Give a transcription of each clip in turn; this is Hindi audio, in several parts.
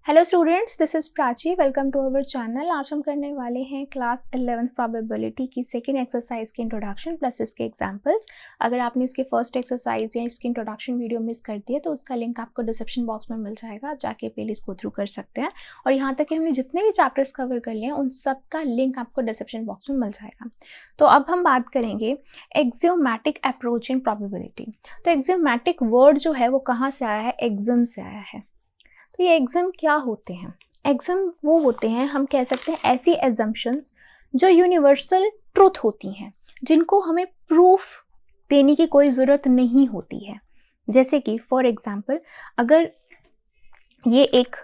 Hello students, this is Prachi. Welcome to our channel. आज हम करने वाले हैं क्लास 11th प्रोबेबिलिटी की सेकेंड एक्सरसाइज की इंट्रोडक्शन प्लस इसके एग्जांपल्स। अगर आपने इसके फर्स्ट एक्सरसाइज या इसकी इंट्रोडक्शन वीडियो मिस कर दी है तो उसका लिंक आपको डिस्क्रिप्शन बॉक्स में मिल जाएगा, आप जाके प्लेलिस्ट गो थ्रू कर सकते हैं। और यहाँ तक कि हमने जितने भी चैप्टर्स कवर कर लिए हैं उन सब का लिंक आपको डिस्क्रिप्शन बॉक्स में मिल जाएगा। तो अब हम बात करेंगे एक्सियोमैटिक अप्रोच इन प्रोबेबिलिटी। तो एक्सियोमैटिक वर्ड जो है वो कहाँ से आया है? एक्सिम से आया है। तो ये एग्जाम क्या होते हैं? एग्जाम वो होते हैं, हम कह सकते हैं ऐसी एजम्पशंस जो यूनिवर्सल ट्रूथ होती हैं, जिनको हमें प्रूफ देने की कोई ज़रूरत नहीं होती है। जैसे कि फॉर एग्जांपल, अगर ये एक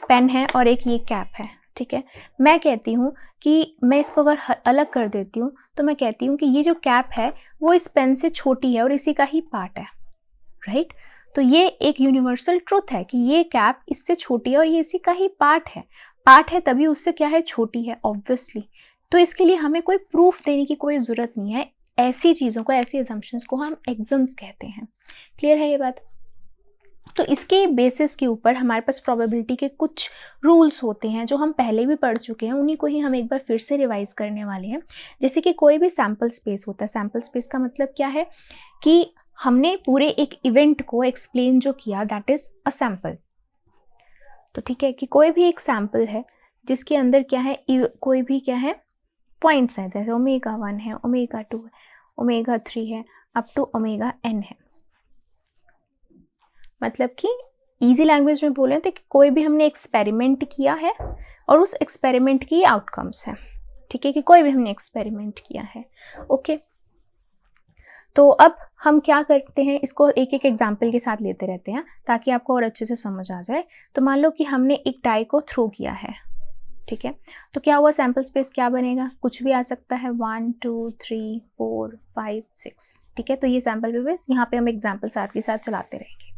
पेन है और एक ये कैप है, ठीक है, मैं कहती हूँ कि मैं इसको अगर अलग कर देती हूँ तो मैं कहती हूँ कि ये जो कैप है वो इस पेन से छोटी है और इसी का ही पार्ट है, राइट? तो ये एक यूनिवर्सल ट्रुथ है कि ये कैप इससे छोटी है और ये इसी का ही पार्ट है तभी उससे क्या है, छोटी है ऑब्वियसली। तो इसके लिए हमें कोई प्रूफ देने की कोई ज़रूरत नहीं है। ऐसी चीज़ों को, ऐसी असम्पशंस को हम एक्सिम्स कहते हैं। क्लियर है ये बात? तो इसके बेसिस के ऊपर हमारे पास प्रोबेबिलिटी के कुछ रूल्स होते हैं जो हम पहले भी पढ़ चुके हैं, उन्हीं को ही हम एक बार फिर से रिवाइज करने वाले हैं। जैसे कि कोई भी सैम्पल स्पेस होता है। सैम्पल स्पेस का मतलब क्या है कि हमने पूरे एक इवेंट को एक्सप्लेन जो किया, दैट इज अ सैम्पल। तो ठीक है कि कोई भी एक सैम्पल है जिसके अंदर क्या है, कोई भी क्या है, पॉइंट्स हैं, जैसे ओमेगा 1 है, ओमेगा 2 है, ओमेगा 3 है, अप टू ओमेगा n है। मतलब कि इजी लैंग्वेज में बोले तो कि कोई भी हमने एक्सपेरिमेंट किया है और उस एक्सपेरिमेंट की आउटकम्स है। ठीक है कि कोई भी हमने एक्सपेरिमेंट किया है। ओके, तो अब हम क्या करते हैं, इसको एक एक एग्जाम्पल के साथ लेते रहते हैं ताकि आपको और अच्छे से समझ आ जाए। तो मान लो कि हमने एक डाई को थ्रो किया है, ठीक है, तो क्या हुआ, सैम्पल स्पेस क्या बनेगा? कुछ भी आ सकता है, 1 2 3 4 5 6, ठीक है। तो ये सैम्पल स्पेस, यहाँ पे हम एग्जाम्पल साथ के साथ चलाते रहेंगे।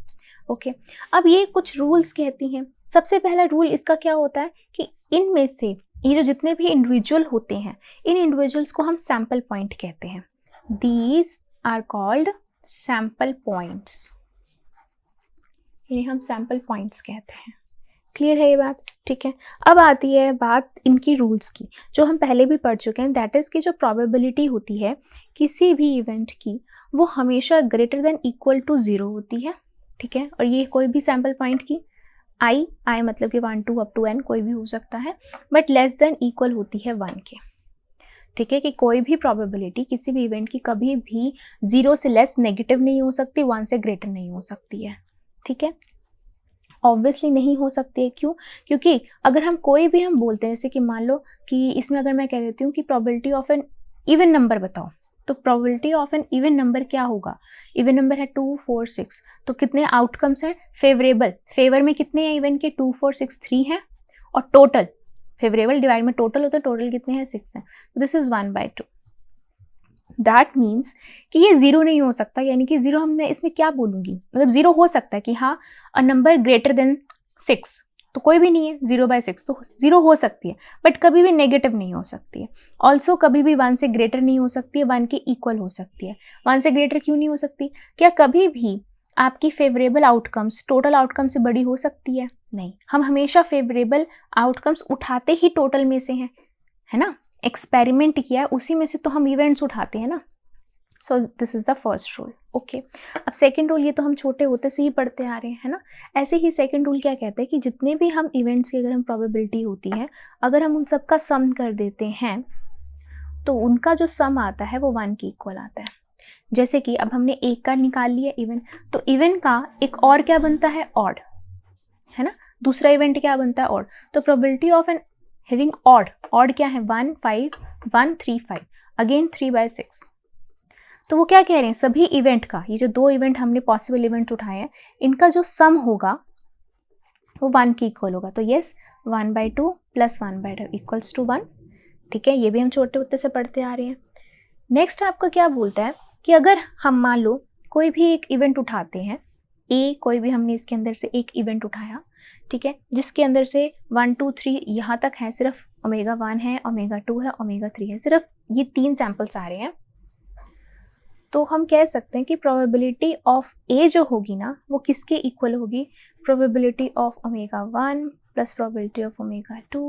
ओके, अब ये कुछ रूल्स कहती हैं। सबसे पहला रूल इसका क्या होता है कि इनमें से ये जो जितने भी इंडिविजुअल होते हैं, इन इंडिविजुअल्स को हम सैम्पल पॉइंट कहते हैं। These are called sample points, इन्हें हम सैम्पल पॉइंट्स कहते हैं। क्लियर है ये बात? ठीक है। अब आती है बात इनकी रूल्स की, जो हम पहले भी पढ़ चुके हैं। दैट इज की जो प्रोबेबिलिटी होती है किसी भी इवेंट की, वो हमेशा ग्रेटर देन इक्वल टू 0 होती है, ठीक है। और ये कोई भी सैम्पल पॉइंट की आई मतलब कि 1 2 अप टू n कोई भी हो सकता है, बट लेस देन इक्वल होती है 1 के। ठीक है कि कोई भी प्रोबेबिलिटी किसी भी इवेंट की कभी भी 0 से लेस नेगेटिव नहीं हो सकती, 1 से ग्रेटर नहीं हो सकती है। ठीक है, ऑब्वियसली नहीं हो सकती है। क्यों? क्योंकि अगर हम कोई भी हम बोलते हैं, जैसे कि मान लो कि इसमें अगर मैं कह देती हूँ कि probability of an even number बताओ, तो probability of an even number क्या होगा? इवन नंबर है 2 4 6, तो कितने आउटकम्स हैं? फेवरेबल, फेवर में कितने हैं इवन के? 2 4 6 3 है, और टोटल फेवरेबल डिवाइड में टोटल होता है, टोटल कितने हैं? 6 हैं। तो दिस इज 1/2। दैट मीन्स कि ये 0 नहीं हो सकता, यानी कि 0 हमने इसमें क्या बोलूँगी, मतलब 0 हो सकता है कि हाँ अ नंबर ग्रेटर देन 6, तो कोई भी नहीं है, 0/6 तो 0 हो सकती है, बट कभी भी नेगेटिव नहीं हो सकती है। ऑल्सो कभी भी 1 से ग्रेटर नहीं हो सकती है, 1 के इक्वल हो सकती है। 1 से ग्रेटर क्यों नहीं हो सकती? क्या कभी भी आपकी फेवरेबल आउटकम्स टोटल आउटकम से बड़ी हो सकती है? नहीं, हम हमेशा फेवरेबल आउटकम्स उठाते ही टोटल में से हैं, है ना। एक्सपेरिमेंट किया है उसी में से तो हम इवेंट्स उठाते हैं ना। So this is the first rule. Okay, अब सेकंड रूल, ये तो हम छोटे होते से ही पढ़ते आ रहे हैं, है ना। ऐसे ही सेकंड रूल क्या कहते हैं कि जितने भी हम इवेंट्स की अगर हम प्रोबेबिलिटी होती है, अगर हम उन सबका सम कर देते हैं तो उनका जो सम आता है वो 1 के इक्वल आता है। जैसे कि अब हमने एक का निकाल लिया इवेंट, तो इवेंट का एक और क्या बनता है? ऑड, है ना। दूसरा इवेंट क्या बनता है? ऑड। तो probability of an having odd क्या है? 1 5 1 3 5, अगेन 3/6। तो वो क्या कह रहे हैं, सभी इवेंट का, ये जो 2 इवेंट हमने पॉसिबल इवेंट उठाए हैं, इनका जो सम होगा वो 1 के इक्वल होगा। तो येस, 1/2 प्लस 1/2 इक्वल्स टू 1। ठीक है, ये भी हम छोटे होते से पढ़ते आ रहे हैं। नेक्स्ट आपका क्या बोलता है कि अगर हम मान लो कोई भी एक इवेंट उठाते हैं, कोई भी हमने इसके अंदर से एक इवेंट उठाया, ठीक है, जिसके अंदर से 1 2 3 यहाँ तक है, सिर्फ ओमेगा 1 है, ओमेगा 2 है, ओमेगा 3 है, सिर्फ ये 3 सैंपल्स आ रहे हैं। तो हम कह सकते हैं कि प्रोबेबिलिटी ऑफ ए जो होगी ना, वो किसके इक्वल होगी? Probability of omega 1 plus probability of omega 2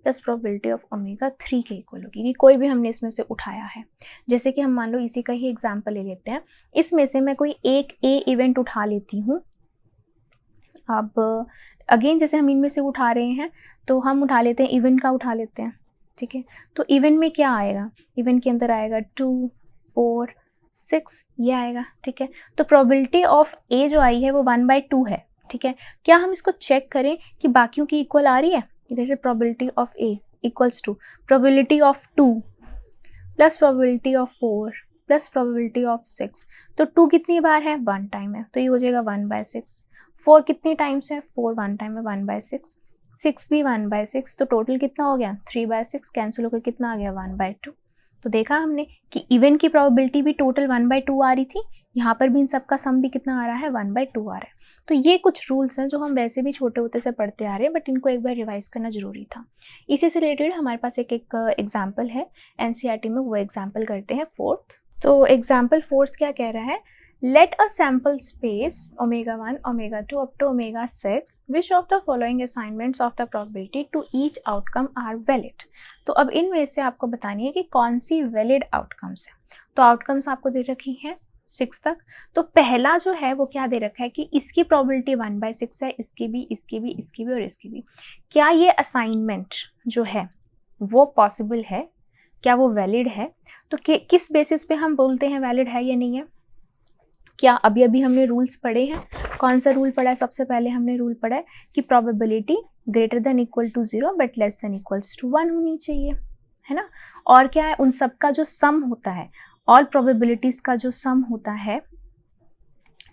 plus probability of omega 3 के इक्वल होगी, कि कोई भी हमने इसमें से उठाया है। जैसे कि हम मान लो इसी का ही एग्जांपल ले लेते हैं, इसमें से मैं कोई एक ए इवेंट उठा लेती हूँ। अब अगेन जैसे हम इनमें से उठा रहे हैं तो हम उठा लेते हैं इवेंट का उठा लेते हैं, ठीक है। तो इवेंट में क्या आएगा, इवेंट के अंदर आएगा 2 4 6 ये आएगा, ठीक है। तो प्रोबेबिलिटी ऑफ ए जो आई है वो 1/2 है, ठीक है। क्या हम इसको चेक करें कि बाकियों की इक्वल आ रही है, इधर से probability of A equals to probability of 2 plus probability of 4 plus probability of 6। तो 2 कितनी बार है, 1 टाइम है, तो ये हो जाएगा 1/6। 4 कितनी टाइम्स है, 4 1 टाइम है, 1/6। 6 भी 1/6, तो टोटल कितना हो गया, 3/6। कैंसिल होकर कितना आ गया, 1/2। तो देखा हमने कि इवन की प्रोबेबिलिटी भी टोटल 1/2 आ रही थी, यहाँ पर भी इन सब का सम भी कितना आ रहा है, 1/2 आ रहा है। तो ये कुछ रूल्स हैं जो हम वैसे भी छोटे होते से पढ़ते आ रहे हैं, बट इनको एक बार रिवाइज करना जरूरी था। इसी से रिलेटेड हमारे पास एक एग्जाम्पल है एनसीईआरटी में, वो एग्जाम्पल करते हैं 4th। तो एग्जाम्पल 4th क्या कह रहा है, let a sample space omega 1 omega 2 up to omega 6, which of the following assignments of the probability to each outcome are valid। तो अब इनमें से आपको बतानी है कि कौन सी वैलिड आउटकम्स है। तो आउटकम्स आपको दे रखी हैं 6 तक। तो पहला जो है वो क्या दे रखा है कि इसकी प्रोबेबिलिटी 1/6 है, इसकी भी, इसकी भी, इसकी भी और इसकी भी। क्या ये असाइनमेंट जो है वो पॉसिबल है, क्या वो वैलिड है? तो किस बेसिस पे हम बोलते हैं वैलिड है या नहीं है? क्या अभी अभी हमने रूल्स पढ़े हैं। कौन सा रूल पढ़ा है? सबसे पहले हमने रूल पढ़ा है कि probability greater than equal to 0 but less than equals to 1 होनी चाहिए, है ना। और क्या है, उन सब का जो सम होता है, ऑल प्रोबेबिलिटीज का जो सम होता है,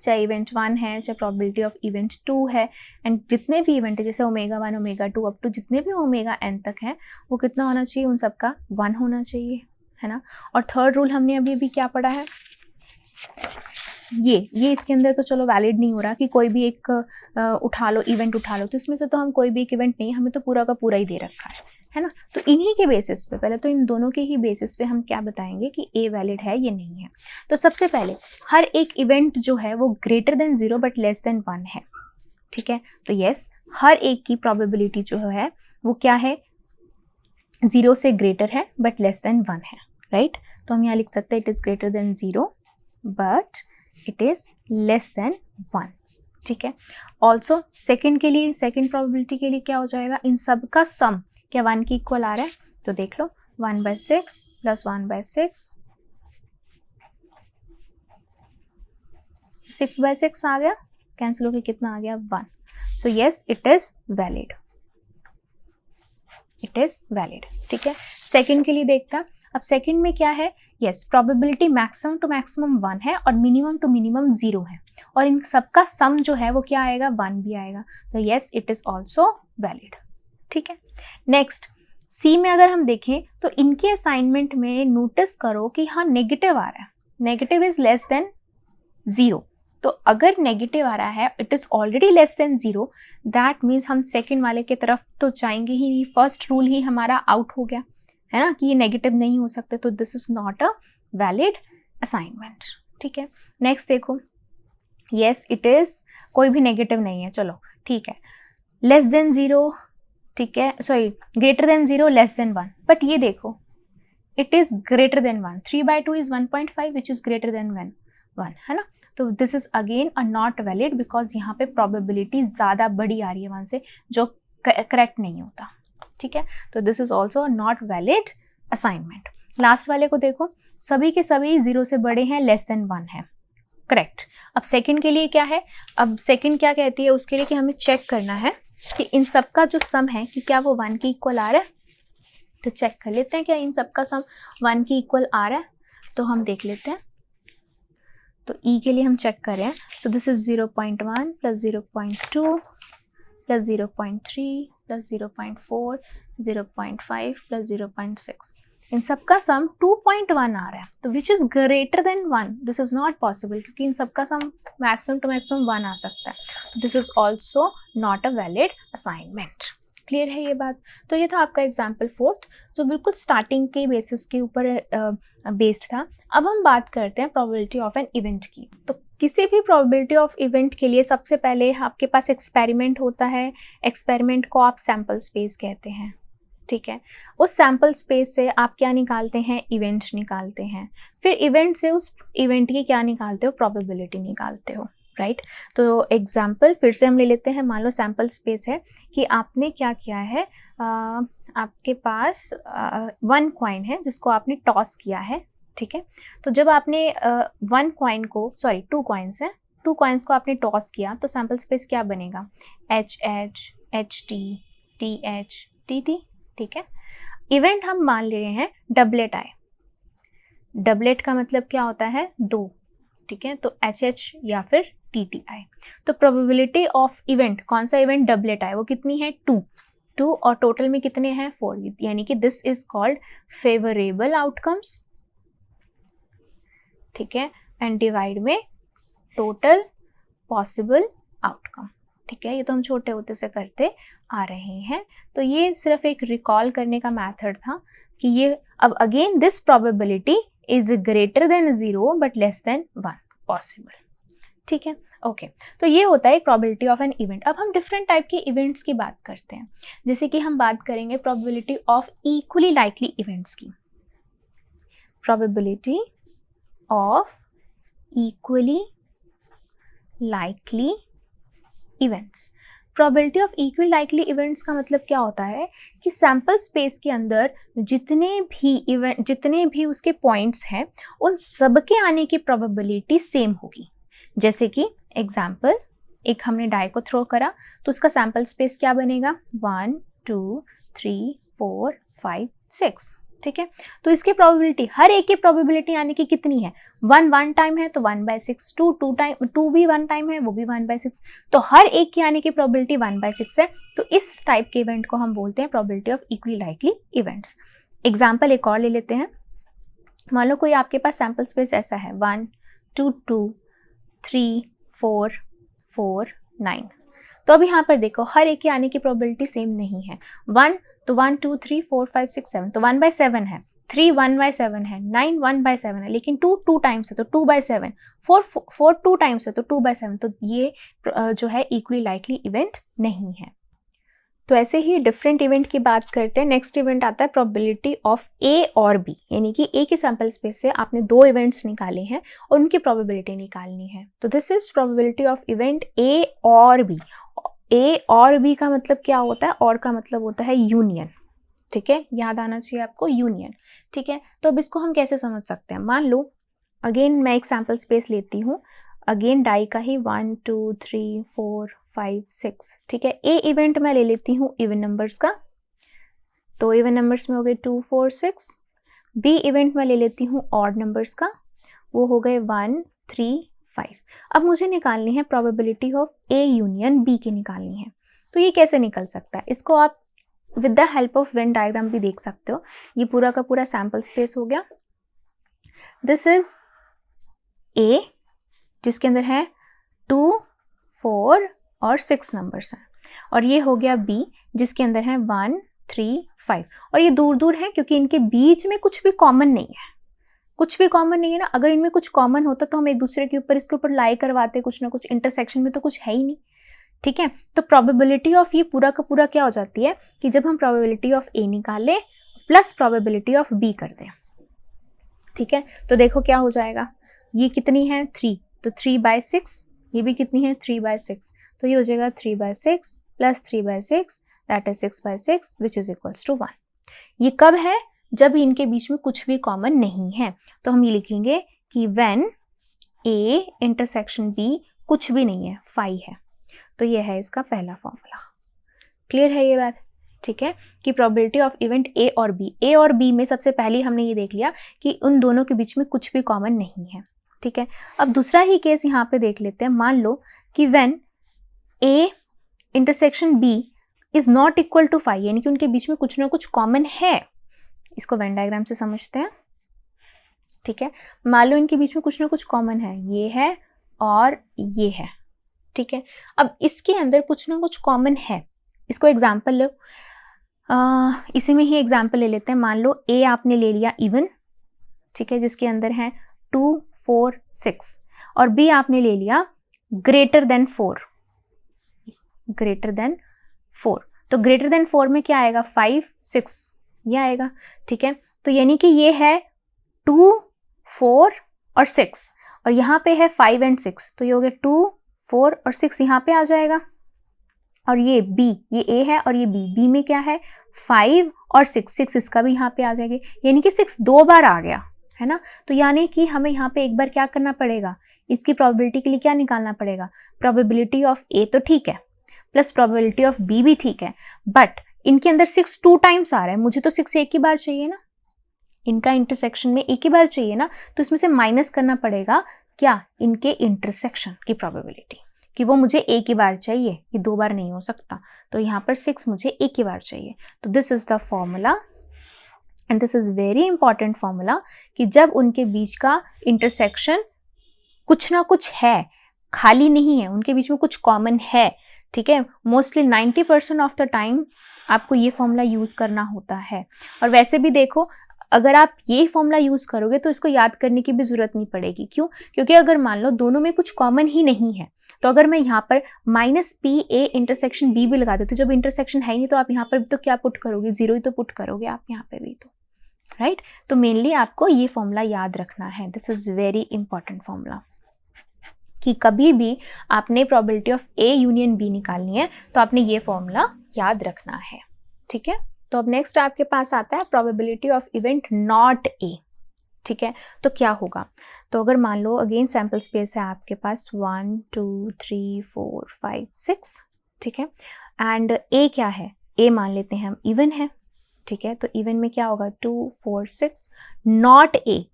चाहे इवेंट 1 है, चाहे प्रोबेबिलिटी ऑफ इवेंट 2 है, एंड जितने भी इवेंट है जैसे ओमेगा 1 ओमेगा 2 अप टू जितने भी ओमेगा n तक हैं, वो कितना होना चाहिए, उन सब का 1 होना चाहिए, है ना। और थर्ड रूल हमने अभी अभी क्या पढ़ा है, ये इसके अंदर तो चलो वैलिड नहीं हो रहा कि कोई भी एक उठा लो, इवेंट उठा लो, तो इसमें से तो हम कोई भी एक इवेंट नहीं, हमें तो पूरा का पूरा ही दे रखा है ना। तो इन्हीं के बेसिस पे, पहले तो इन दोनों के ही बेसिस पे हम क्या बताएंगे कि ए वैलिड है या नहीं है। तो सबसे पहले हर एक इवेंट जो है वो greater than 0 but less then 1 है, ठीक है। तो यस, हर एक की प्रोबेबिलिटी जो है वो क्या है, 0 से ग्रेटर है बट लेस देन 1 है, राइट। तो हम यहाँ लिख सकते हैं it is greater than 0 but it is less than 1, ठीक है। ऑल्सो सेकेंड के लिए, सेकेंड प्रोबेबिलिटी के लिए क्या हो जाएगा, इन सब का सम क्या 1 की इक्वल आ रहा है, तो देख लो 1/6 प्लस 1/6 6/6 आ गया, कैंसिल होकर कितना आ गया, 1। So yes, it is valid, it is valid, ठीक है। सेकेंड के लिए देखता, अब सेकेंड में क्या है, yes probability maximum to maximum 1 है और मिनिमम टू मिनिमम 0 है, और इन सबका सम जो है वो क्या आएगा, 1 भी आएगा। तो yes, it is also valid, ठीक है। नेक्स्ट सी में अगर हम देखें तो इनके असाइनमेंट में नोटिस करो कि हाँ नेगेटिव आ रहा है, नेगेटिव इज लेस देन 0। तो अगर नेगेटिव आ रहा है, it is already less than 0, that means हम सेकेंड वाले की तरफ तो जाएंगे ही नहीं, फर्स्ट रूल ही हमारा आउट हो गया, है ना, कि ये नेगेटिव नहीं हो सकते। तो this is not a valid assignment, ठीक है। नेक्स्ट देखो, यस इट इज, कोई भी नेगेटिव नहीं है, चलो ठीक है, लेस देन 0, ठीक है, sorry greater than 0 less than 1, but ये देखो it is greater than 1, 3/2 is 1.5 which is greater than 1, है ना। तो this is again a not valid because यहाँ पे प्रोबेबिलिटी ज़्यादा बड़ी आ रही है 1 से, जो करेक्ट नहीं होता, ठीक है। तो this is also not valid assignment. Last वाले को देखो, सभी के सभी 0 से बड़े हैं, लेस देन 1 है, करेक्ट। अब सेकंड के लिए क्या है, अब सेकंड क्या कहती है उसके लिए कि हमें चेक करना है कि इन सब का जो सम है कि क्या वो 1 की इक्वल आ रहा है। तो चेक कर लेते हैं क्या इन सब का सम 1 की इक्वल आ रहा है, तो हम देख लेते हैं। तो ई के लिए हम चेक कर रहे हैं, so this is 0.1 plus 0.2 plus 0.3 plus 0.4 0.5 plus 0.6, इन सब का सम 2.1 आ रहा है, तो which is greater than 1। This is not possible क्योंकि इन सब का सम मैक्सिमम टू मैक्सिमम 1 आ सकता है। This is also not a valid assignment. Clear है ये बात। तो ये था आपका एग्जाम्पल 4th जो बिल्कुल स्टार्टिंग के बेसिस के ऊपर बेस्ड था। अब हम बात करते हैं प्रोबेबिलिटी ऑफ एन इवेंट की। तो किसी भी प्रोबेबिलिटी ऑफ इवेंट के लिए सबसे पहले आपके पास एक्सपेरिमेंट होता है। एक्सपेरिमेंट को आप सैम्पल स्पेस कहते हैं, ठीक है। उस सैम्पल स्पेस से आप क्या निकालते हैं, इवेंट निकालते हैं। फिर इवेंट से उस इवेंट की क्या निकालते हो, प्रोबेबिलिटी निकालते हो, राइट। तो एग्जाम्पल फिर से हम ले लेते हैं। मान लो सैम्पल स्पेस है कि आपने क्या किया है, आपके पास 1 कॉइन है जिसको आपने टॉस किया है, ठीक है। तो जब आपने 1 कॉइन को, सॉरी 2 कॉइन्स हैं, 2 कॉइन्स को आपने टॉस किया तो सैम्पल स्पेस क्या बनेगा, H H, H T, T H, T T, ठीक है। इवेंट हम मान ले रहे हैं डबलेट आए। डबलेट का मतलब क्या होता है, 2, ठीक है। तो एच एच या फिर टी टी आए। तो प्रोबेबिलिटी ऑफ इवेंट, कौन सा इवेंट डबलेट आए, वो कितनी है, 2 और टोटल में कितने हैं, 4, यानी कि this is called favourable outcomes, ठीक है। एंड डिवाइड में टोटल पॉसिबल आउटकम, ठीक है। ये तो हम छोटे होते से करते आ रहे हैं। तो ये सिर्फ एक रिकॉल करने का मेथड था कि ये अब again this probability is greater than 0 but less then 1 possible, ठीक है। ओके, तो ये होता है प्रोबेबिलिटी ऑफ एन इवेंट। अब हम डिफरेंट टाइप के इवेंट्स की बात करते हैं, जैसे कि हम बात करेंगे probability of equally likely events की। Probability of equally likely events. Probability of equally likely events का मतलब क्या होता है कि सैम्पल स्पेस के अंदर जितने भी उसके पॉइंट्स हैं उन सब के आने की प्रोबेबिलिटी सेम होगी। जैसे कि एग्जाम्पल, एक हमने डाई को थ्रो करा तो उसका सैम्पल स्पेस क्या बनेगा, 1 2 3 4 5 6, ठीक है। तो इसकी प्रोबेबिलिटी, हर एक की प्रोबेबिलिटी आने की कितनी है, 1 टाइम है तो 1/6, 2 भी 1 टाइम है वो भी 1/6, तो हर एक की आने की प्रोबेबिलिटी 1/6 है। तो इस टाइप के इवेंट को हम बोलते हैं probability of equally likely events. Example एक और ले लेते हैं। मान लो कोई आपके पास सैम्पल स्पेस ऐसा है 1 2 2 3 4 4 9। तो अब यहाँ पर देखो हर एक के आने की प्रोबेबिलिटी सेम नहीं है। 1 तो 1 2 3 4 5 6 7 तो 1/7 है, 3 1/7 है, 9 1/7 है, लेकिन 2 टाइम्स है तो 2/7, 4 2 टाइम्स है तो 2/7। तो ये जो है इक्वली लाइकली इवेंट नहीं है। तो ऐसे ही डिफरेंट इवेंट की बात करते हैं। नेक्स्ट इवेंट आता है प्रोबेबिलिटी ऑफ ए और बी, यानी कि ए के सैम्पल स्पेस से आपने 2 इवेंट्स निकाले हैं और उनकी प्रोबेबिलिटी निकालनी है। तो this is probability of event A और बी। ए और बी का मतलब क्या होता है, और का मतलब होता है यूनियन, ठीक है, याद आना चाहिए आपको, यूनियन, ठीक है। तो अब इसको हम कैसे समझ सकते हैं, मान लो अगेन मैं एक सैम्पल स्पेस लेती हूँ, अगेन डाई का ही 1 2 3 4 5 6, ठीक है। ए इवेंट मैं ले लेती हूँ इवन नंबर्स का, तो इवन नंबर्स में हो गए 2 4 6। बी इवेंट मैं ले लेती हूँ ऑड नंबर्स का, वो हो गए 1 3 5। अब मुझे निकालनी है probability of A union B की निकालनी है। तो ये कैसे निकल सकता है, इसको आप with the help of Venn diagram भी देख सकते हो। ये पूरा का पूरा सैम्पल स्पेस हो गया। दिस इज ए जिसके अंदर है 2 4 और 6 नंबर्स हैं, और ये हो गया बी जिसके अंदर है 1 3 5। और ये दूर दूर है क्योंकि इनके बीच में कुछ भी कॉमन नहीं है, कुछ भी कॉमन नहीं है ना। अगर इनमें कुछ कॉमन होता तो हम एक दूसरे के ऊपर इसके ऊपर लाई करवाते, कुछ ना कुछ, इंटरसेक्शन में तो कुछ है ही नहीं, ठीक है। तो प्रोबेबिलिटी ऑफ ये पूरा का पूरा क्या हो जाती है कि जब हम प्रोबेबिलिटी ऑफ ए निकाले प्लस प्रोबेबिलिटी ऑफ बी कर दें, ठीक है। तो देखो क्या हो जाएगा, ये कितनी है 3, तो 3/6, ये भी कितनी है 3/6, तो ये हो जाएगा 3/6 plus 3/6 that is 6/6 which is equals to 1। ये कब है, जब इनके बीच में कुछ भी कॉमन नहीं है। तो हम ये लिखेंगे कि व्हेन ए इंटरसेक्शन बी कुछ भी नहीं है, 5 है। तो ये है इसका पहला फॉर्मूला। क्लियर है ये बात, ठीक है, कि प्रोबेबिलिटी ऑफ इवेंट ए और बी, ए और बी में सबसे पहले हमने ये देख लिया कि उन दोनों के बीच में कुछ भी कॉमन नहीं है, ठीक है। अब दूसरा ही केस यहाँ पे देख लेते हैं। मान लो कि when A intersection B is not equal to 5, यानी कि उनके बीच में कुछ ना कुछ कॉमन है। इसको वेन डायग्राम से समझते हैं, ठीक है। मान लो इनके बीच में कुछ ना कुछ कॉमन है, ये है और ये है, ठीक है। अब इसके अंदर कुछ ना कुछ कॉमन है, इसको एग्जाम्पल लो, इसी में ही एग्जाम्पल ले लेते हैं। मान लो ए आपने ले लिया इवन, ठीक है, जिसके अंदर है 2 4 6, और बी आपने ले लिया ग्रेटर देन 4, ग्रेटर देन 4। तो ग्रेटर देन 4 में क्या आएगा, 5, 6 ये आएगा, ठीक है। तो यानी कि ये है 2, 4 और 6, और यहाँ पे है 5 एंड 6, तो ये हो गया 2, 4 और 6 यहाँ पे आ जाएगा। और ये बी, ये ए है और ये बी, बी में क्या है 5 और 6, 6 इसका भी यहाँ पे आ जाएगी, यानी कि 6 2 बार आ गया, है ना। तो यानी कि हमें यहाँ पे एक बार क्या करना पड़ेगा, इसकी प्रोबेबिलिटी के लिए क्या निकालना पड़ेगा, प्रोबेबिलिटी ऑफ ए तो ठीक है प्लस प्रोबेबिलिटी ऑफ बी भी ठीक है, बट इनके अंदर 6 2 टाइम्स आ रहा है, मुझे तो 6 एक ही बार चाहिए ना, इनका इंटरसेक्शन में एक ही बार चाहिए ना, तो इसमें से माइनस करना पड़ेगा क्या, इनके इंटरसेक्शन की प्रोबेबिलिटी, कि वो मुझे एक ही बार चाहिए, ये 2 बार नहीं हो सकता, तो यहाँ पर 6 मुझे एक ही बार चाहिए। तो this is the formula and this is very important formula, कि जब उनके बीच का इंटरसेक्शन कुछ ना कुछ है, खाली नहीं है, उनके बीच में कुछ कॉमन है, ठीक है। मोस्टली 90% ऑफ द टाइम आपको ये फॉर्मूला यूज करना होता है। और वैसे भी देखो, अगर आप ये फॉर्मूला यूज करोगे तो इसको याद करने की भी जरूरत नहीं पड़ेगी, क्यों, क्योंकि अगर मान लो दोनों में कुछ कॉमन ही नहीं है, तो अगर मैं यहाँ पर -PA इंटरसेक्शन बी भी लगा देती हूँ, जब इंटरसेक्शन है ही नहीं तो आप यहाँ पर भी तो क्या पुट करोगे, 0 ही तो पुट करोगे आप यहाँ पे भी, तो राइट। तो मेनली आपको ये फॉर्मूला याद रखना है, this is very important formula, कि कभी भी आपने probability of A union B निकालनी है तो आपने ये फॉर्मूला याद रखना है, ठीक है। तो अब नेक्स्ट आपके पास आता है probability of event not a, ठीक है। तो क्या होगा, तो अगर मान लो अगेन सैम्पल स्पेस है आपके पास 1 2 3 4 5 6, ठीक है, एंड ए क्या है, ए मान लेते हैं हम इवन है, ठीक है। तो इवन में क्या होगा 2 4 6, नॉट ए,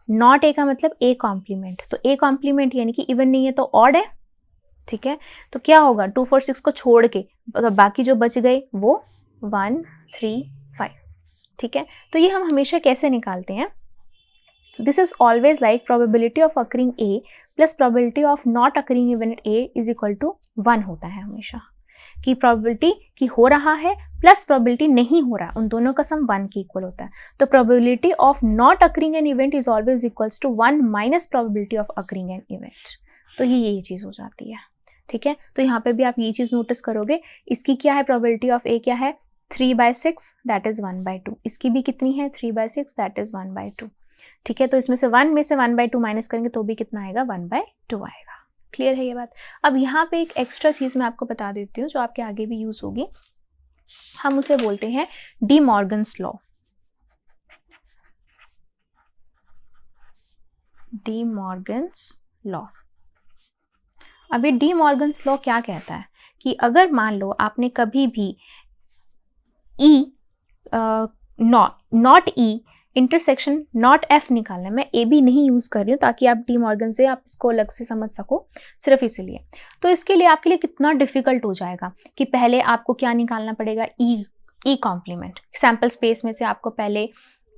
नॉट ए का मतलब ए कॉम्प्लीमेंट, तो ए कॉम्प्लीमेंट यानी कि इवन नहीं है तो ऑड है, ठीक है। तो क्या होगा 2 4 6 को छोड़ के बाकी जो बच गए वो 1 3 5, ठीक है। तो ये हम हमेशा कैसे निकालते हैं, this is always like probability of occurring A plus probability of not occurring event A is equal to 1 होता है हमेशा, कि प्रोबेबिलिटी कि हो रहा है प्लस प्रोबेबिलिटी नहीं हो रहा है, उन दोनों का सम 1 के इक्वल होता है। तो probability of not occurring an event is always equals to 1 minus probability of occurring an event. तो ये चीज़ हो जाती है, ठीक है। तो यहाँ पे भी आप ये चीज़ नोटिस करोगे, इसकी क्या है प्रोबेबिलिटी ऑफ ए क्या है 3/6 दैट इज 1/2, इसकी भी कितनी है 3/6 दैट इज 1/2, ठीक है। तो इसमें से 1 में से 1/2 माइनस करेंगे तो भी कितना आएगा 1/2 आएगा। क्लियर है ये बात। अब यहाँ पे एक एक्स्ट्रा चीज़ मैं आपको बता देती हूँ जो आपके आगे भी यूज होगी, हम उसे बोलते हैं D Morgan's law. D Morgan's law. अब ये डी मॉर्गन्स लॉ क्या कहता है कि अगर मान लो आपने कभी भी not E intersection not F निकालना है, मैं ए बी नहीं यूज़ कर रही हूँ ताकि आप डी मॉर्गन से आप इसको अलग से समझ सको, सिर्फ इसीलिए। तो इसके लिए आपके लिए कितना डिफिकल्ट हो जाएगा कि पहले आपको क्या निकालना पड़ेगा, ई कॉम्प्लीमेंट, सैम्पल स्पेस में से आपको पहले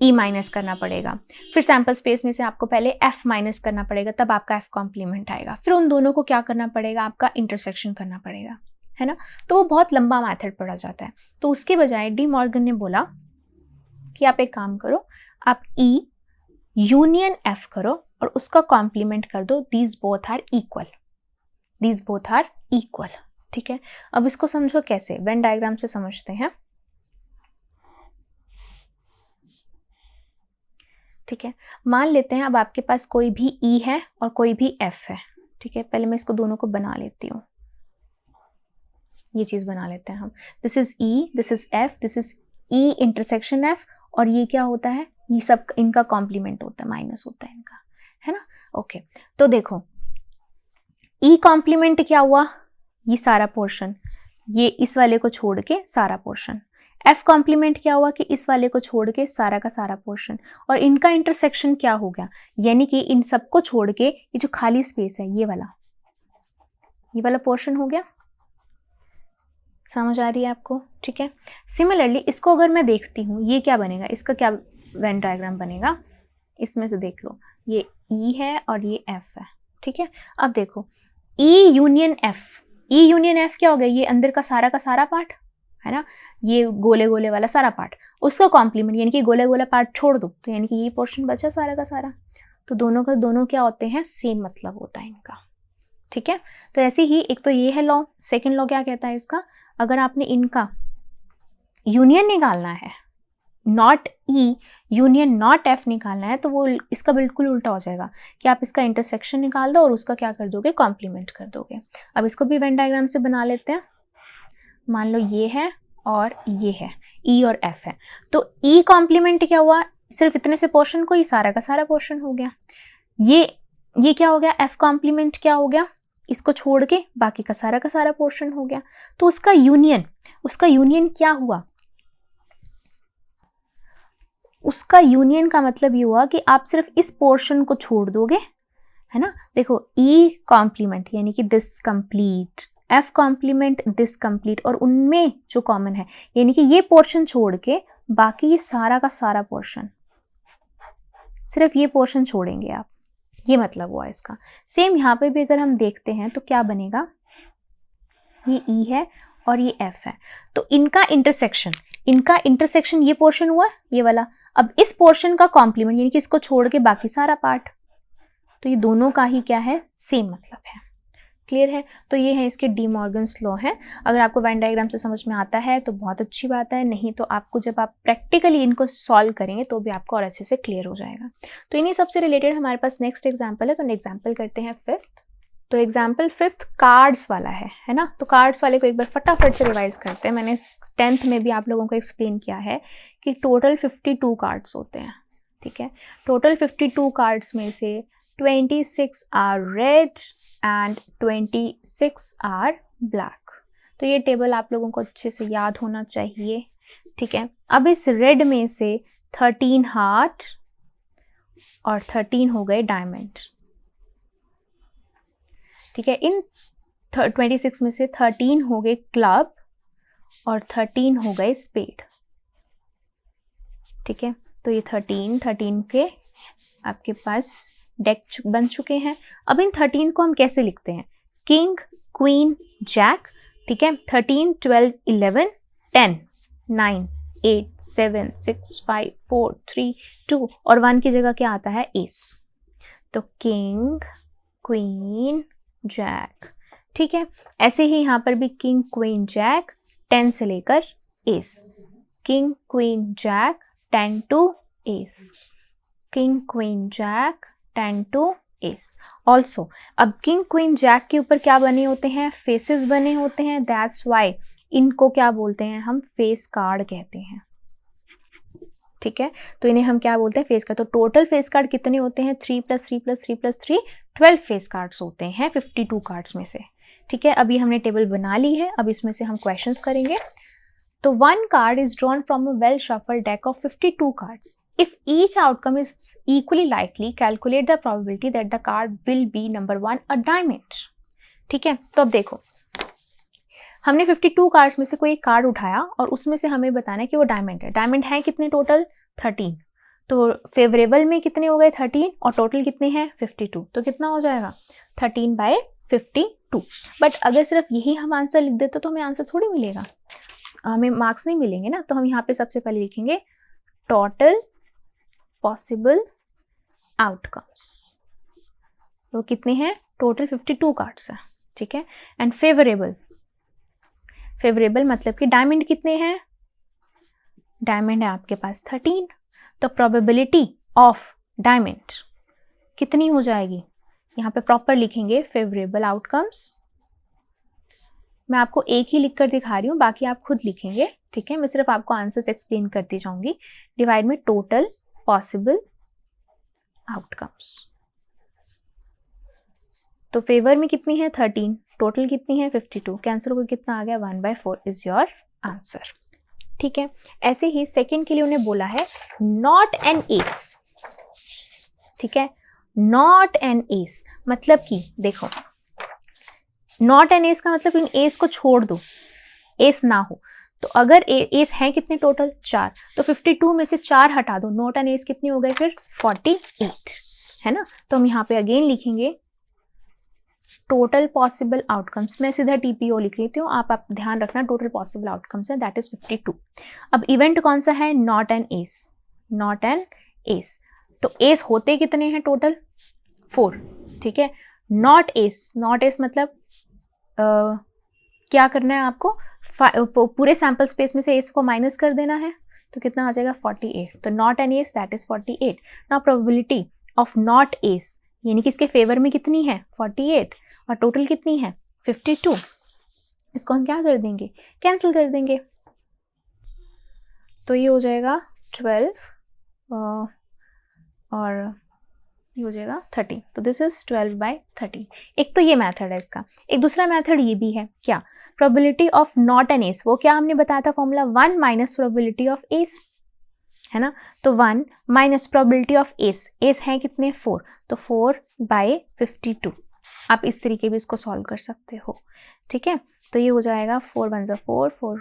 ई माइनस करना पड़ेगा, फिर सैम्पल स्पेस में से आपको पहले एफ माइनस करना पड़ेगा, तब आपका एफ कॉम्प्लीमेंट आएगा, फिर उन दोनों को क्या करना पड़ेगा, आपका इंटरसेक्शन करना पड़ेगा, है ना। तो वो बहुत लंबा मैथड पड़ा जाता है। तो उसके बजाय डी मॉर्गन ने बोला कि आप एक काम करो, आप ई यूनियन एफ करो और उसका कॉम्प्लीमेंट कर दो, these both are equal, these both are equal, ठीक है। अब इसको समझो कैसे, वेन डायग्राम से समझते हैं, ठीक है। मान लेते हैं अब आपके पास कोई भी ई है और कोई भी एफ है, ठीक है। पहले मैं इसको दोनों को बना लेती हूँ, ये चीज बना लेते हैं हम, this is E, this is F, this is E intersection F, और ये क्या होता है, ये सब इनका कॉम्प्लीमेंट होता है, माइनस होता है इनका, है ना। ओके, तो देखो ई कॉम्प्लीमेंट क्या हुआ, ये सारा पोर्शन, ये इस वाले को छोड़ के सारा पोर्शन, एफ कॉम्प्लीमेंट क्या हुआ कि इस वाले को छोड़ के सारा का सारा पोर्शन, और इनका इंटरसेक्शन क्या हो गया, यानी कि इन सबको छोड़ के ये जो खाली स्पेस है ये वाला पोर्शन हो गया। समझ आ रही है आपको, ठीक है। सिमिलरली इसको अगर मैं देखती हूँ, ये क्या बनेगा, इसका क्या वेन डायग्राम बनेगा, इसमें से देख लो, ये ई है और ये एफ है, ठीक है। अब देखो E union F, E union F क्या हो गया, ये अंदर का सारा पार्ट है ना, ये गोले गोले वाला सारा पार्ट, उसका कॉम्प्लीमेंट यानी कि गोले गोला पार्ट छोड़ दो, तो यानी कि ये पोर्शन बचा सारा का सारा, तो दोनों क्या होते हैं, सेम मतलब होता है इनका। ठीक है, तो ऐसे ही एक तो ये है लॉ। सेकंड लॉ क्या कहता है इसका, अगर आपने इनका यूनियन निकालना है, not E union not F निकालना है, तो वो इसका बिल्कुल उल्टा हो जाएगा कि आप इसका इंटरसेक्शन निकाल दो और उसका क्या कर दोगे, कॉम्प्लीमेंट कर दोगे। अब इसको भी वेन डायग्राम से बना लेते हैं। मान लो ये है और ये है, ई और एफ है, तो ई कॉम्प्लीमेंट क्या हुआ, सिर्फ इतने से पोर्शन को, ये सारा का सारा पोर्शन हो गया। ये क्या हो गया, एफ कॉम्प्लीमेंट क्या हो गया, इसको छोड़ के बाकी का सारा पोर्शन हो गया। तो उसका यूनियन क्या हुआ, उसका यूनियन का मतलब ये हुआ कि आप सिर्फ इस पोर्शन को छोड़ दोगे, है ना। देखो ई कॉम्प्लीमेंट यानी कि this complete, F complement this complete, और उनमें जो कॉमन है यानी कि ये पोर्शन छोड़ के बाकी ये सारा का सारा पोर्शन, सिर्फ ये पोर्शन छोड़ेंगे आप, ये मतलब हुआ इसका। सेम यहाँ पे भी अगर हम देखते हैं तो क्या बनेगा, ये ई है और ये एफ है, तो इनका इंटरसेक्शन ये पोर्शन हुआ, ये वाला। अब इस पोर्शन का कॉम्प्लीमेंट यानी कि इसको छोड़ के बाकी सारा पार्ट, तो ये दोनों का ही क्या है, सेम मतलब है। क्लियर है, तो ये है इसके डी मॉर्गन्स लॉ है। अगर आपको वेन डायग्राम से समझ में आता है तो बहुत अच्छी बात है, नहीं तो आपको जब आप प्रैक्टिकली इनको सॉल्व करेंगे तो भी आपको और अच्छे से क्लियर हो जाएगा। तो इन्हीं सबसे रिलेटेड हमारे पास नेक्स्ट एग्जाम्पल है, तो एग्जाम्पल करते हैं फिफ्थ। तो एग्जाम्पल फिफ्थ कार्ड्स वाला है ना। तो कार्ड्स वाले को एक बार फटाफट से रिवाइज करते हैं। मैंने 10th में भी आप लोगों को एक्सप्लेन किया है कि टोटल 52 कार्ड्स होते हैं। ठीक है, टोटल 52 कार्ड्स में से 26 are red and 26 are black. तो ये टेबल आप लोगों को अच्छे से याद होना चाहिए। ठीक है, अब इस रेड में से 13 हार्ट और 13 हो गए डायमंड। ठीक है, इन 26 में से 13 हो गए क्लब और 13 हो गए स्पेड। ठीक है, तो ये 13 के आपके पास डेक बन चुके हैं। अब इन 13 को हम कैसे लिखते हैं, किंग क्वीन जैक। ठीक है, 13 12 11 10 9 8 7 6 5 4 3 2 और 1 की जगह क्या आता है, एस। तो किंग क्वीन जैक। ठीक है, ऐसे ही यहाँ पर भी किंग क्वीन जैक 10 से लेकर ace, king queen jack 10 to ace, king queen jack 10 to ace. Also अब किंग क्वीन जैक के ऊपर क्या बने होते हैं, फेसेस बने होते हैं, दैट्स वाई इनको क्या बोलते हैं, हम फेस कार्ड कहते हैं। ठीक है, तो इन्हें हम क्या बोलते हैं, फेस कार्ड। तो टोटल फेस कार्ड कितने होते हैं, 3 + 3 + 3 + 3 12 फेस कार्ड्स होते हैं 52 कार्ड्स में से। ठीक है, अभी हमने टेबल बना ली है, अब इसमें से हम क्वेश्चंस करेंगे। तो 1 card is drawn from a well shuffled deck of 52 cards. If each outcome is equally likely, calculate the probability that the card will be number 1 a diamond. ठीक है, तो अब देखो हमने 52 कार्ड्स में से कोई एक कार्ड उठाया और उसमें से हमें बताना है कि वो डायमंड है। डायमंड है कितने टोटल, 13। तो फेवरेबल में कितने हो गए, 13, और टोटल कितने हैं, 52। तो कितना हो जाएगा, 13/52। बट अगर सिर्फ यही हम आंसर लिख देते तो हमें आंसर थोड़ी मिलेगा, हमें मार्क्स नहीं मिलेंगे ना। तो हम यहाँ पे सबसे पहले लिखेंगे टोटल पॉसिबल आउटकम्स। वो कितने हैं, टोटल 52 कार्ड्स हैं। ठीक है, एंड फेवरेबल मतलब कि डायमंड कितने हैं, डायमंड है आपके पास 13। तो प्रोबेबिलिटी ऑफ डायमंड कितनी हो जाएगी, यहाँ पे प्रॉपर लिखेंगे फेवरेबल आउटकम्स। मैं आपको एक ही लिख कर दिखा रही हूँ, बाकी आप खुद लिखेंगे। ठीक है, मैं सिर्फ आपको आंसर्स एक्सप्लेन करती जाऊंगी। डिवाइड में टोटल पॉसिबल आउटकम्स। तो फेवर में कितनी है, 13, टोटल कितनी है, 52। कैंसिल होकर कितना आ गया, 1/4 इज योर आंसर। ठीक है, ऐसे ही सेकंड के लिए उन्हें बोला है नॉट एन एस। ठीक है, नॉट एन एस मतलब कि देखो, नॉट एन एस का मतलब इन एस को छोड़ दो, एस ना हो। तो अगर एस हैं कितने टोटल, 4, तो 52 में से 4 हटा दो, नॉट एन एस कितनी हो गई फिर, 48, है ना। तो हम यहाँ पे अगेन लिखेंगे टोटल पॉसिबल आउटकम्स। मैं सीधा TPO लिख लेती हूँ, आप ध्यान रखना टोटल पॉसिबल आउटकम्स है, दैट इज 52। अब इवेंट कौन सा है, not an S, not an S. तो एस होते कितने हैं टोटल? 4, ठीक है। नॉट एस, नॉट एस मतलब क्या करना है आपको? पूरे सैंपल स्पेस में से एस को माइनस कर देना है, तो कितना आ जाएगा? 48। तो not an S that is 48। Now probability of not S यानी कि इसके फेवर में कितनी है? 48, और टोटल कितनी है? 52। इसको हम क्या कर देंगे? कैंसिल कर देंगे। तो ये हो जाएगा 12 और ये हो जाएगा 30। तो दिस इज 12/30। एक तो ये मेथड है इसका। एक दूसरा मेथड ये भी है, क्या? Probability of not an S, वो क्या हमने बताया था formula? 1 minus probability of S, है ना। तो 1 minus probability of S, S है कितने? 4, तो 4/52। आप इस तरीके भी इसको सॉल्व कर सकते हो, ठीक है। तो ये हो जाएगा 4 1 ज़ा 4, 4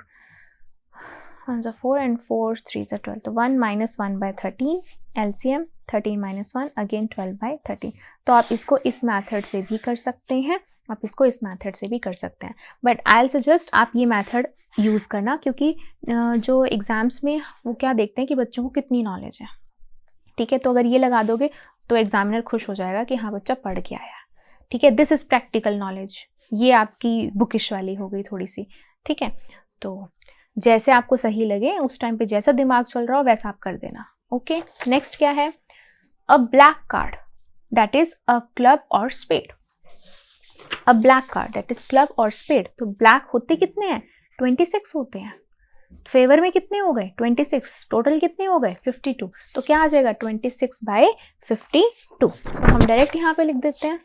1 ज़ा 4 एंड 4 3 ज़ा 12। तो 1 माइनस 1/13 एलसीएम 13 माइनस 1 अगेन 12/13। तो आप इसको इस मेथड से भी कर सकते हैं, आप इसको इस मेथड से भी कर सकते हैं, बट आई विल सजेस्ट आप ये मेथड यूज़ करना, क्योंकि जो एग्ज़ाम्स में वो क्या देखते हैं कि बच्चों को कितनी नॉलेज है, ठीक है। तो अगर ये लगा दोगे तो एग्जामिनर खुश हो जाएगा कि हाँ बच्चा पढ़ के आया, ठीक है। दिस इज़ प्रैक्टिकल नॉलेज, ये आपकी बुकिश वाली हो गई थोड़ी सी, ठीक है। तो जैसे आपको सही लगे उस टाइम पे जैसा दिमाग चल रहा हो वैसा आप कर देना, ओके। नेक्स्ट क्या है? A black card that is a club और spade. A black card that is club और स्पेड। तो ब्लैक होते कितने हैं? 26 होते हैं। फेवर में कितने हो गए? 26। टोटल कितने हो गए? 52। तो क्या आ जाएगा? 26/52। तो हम डायरेक्ट यहाँ पे लिख देते हैं,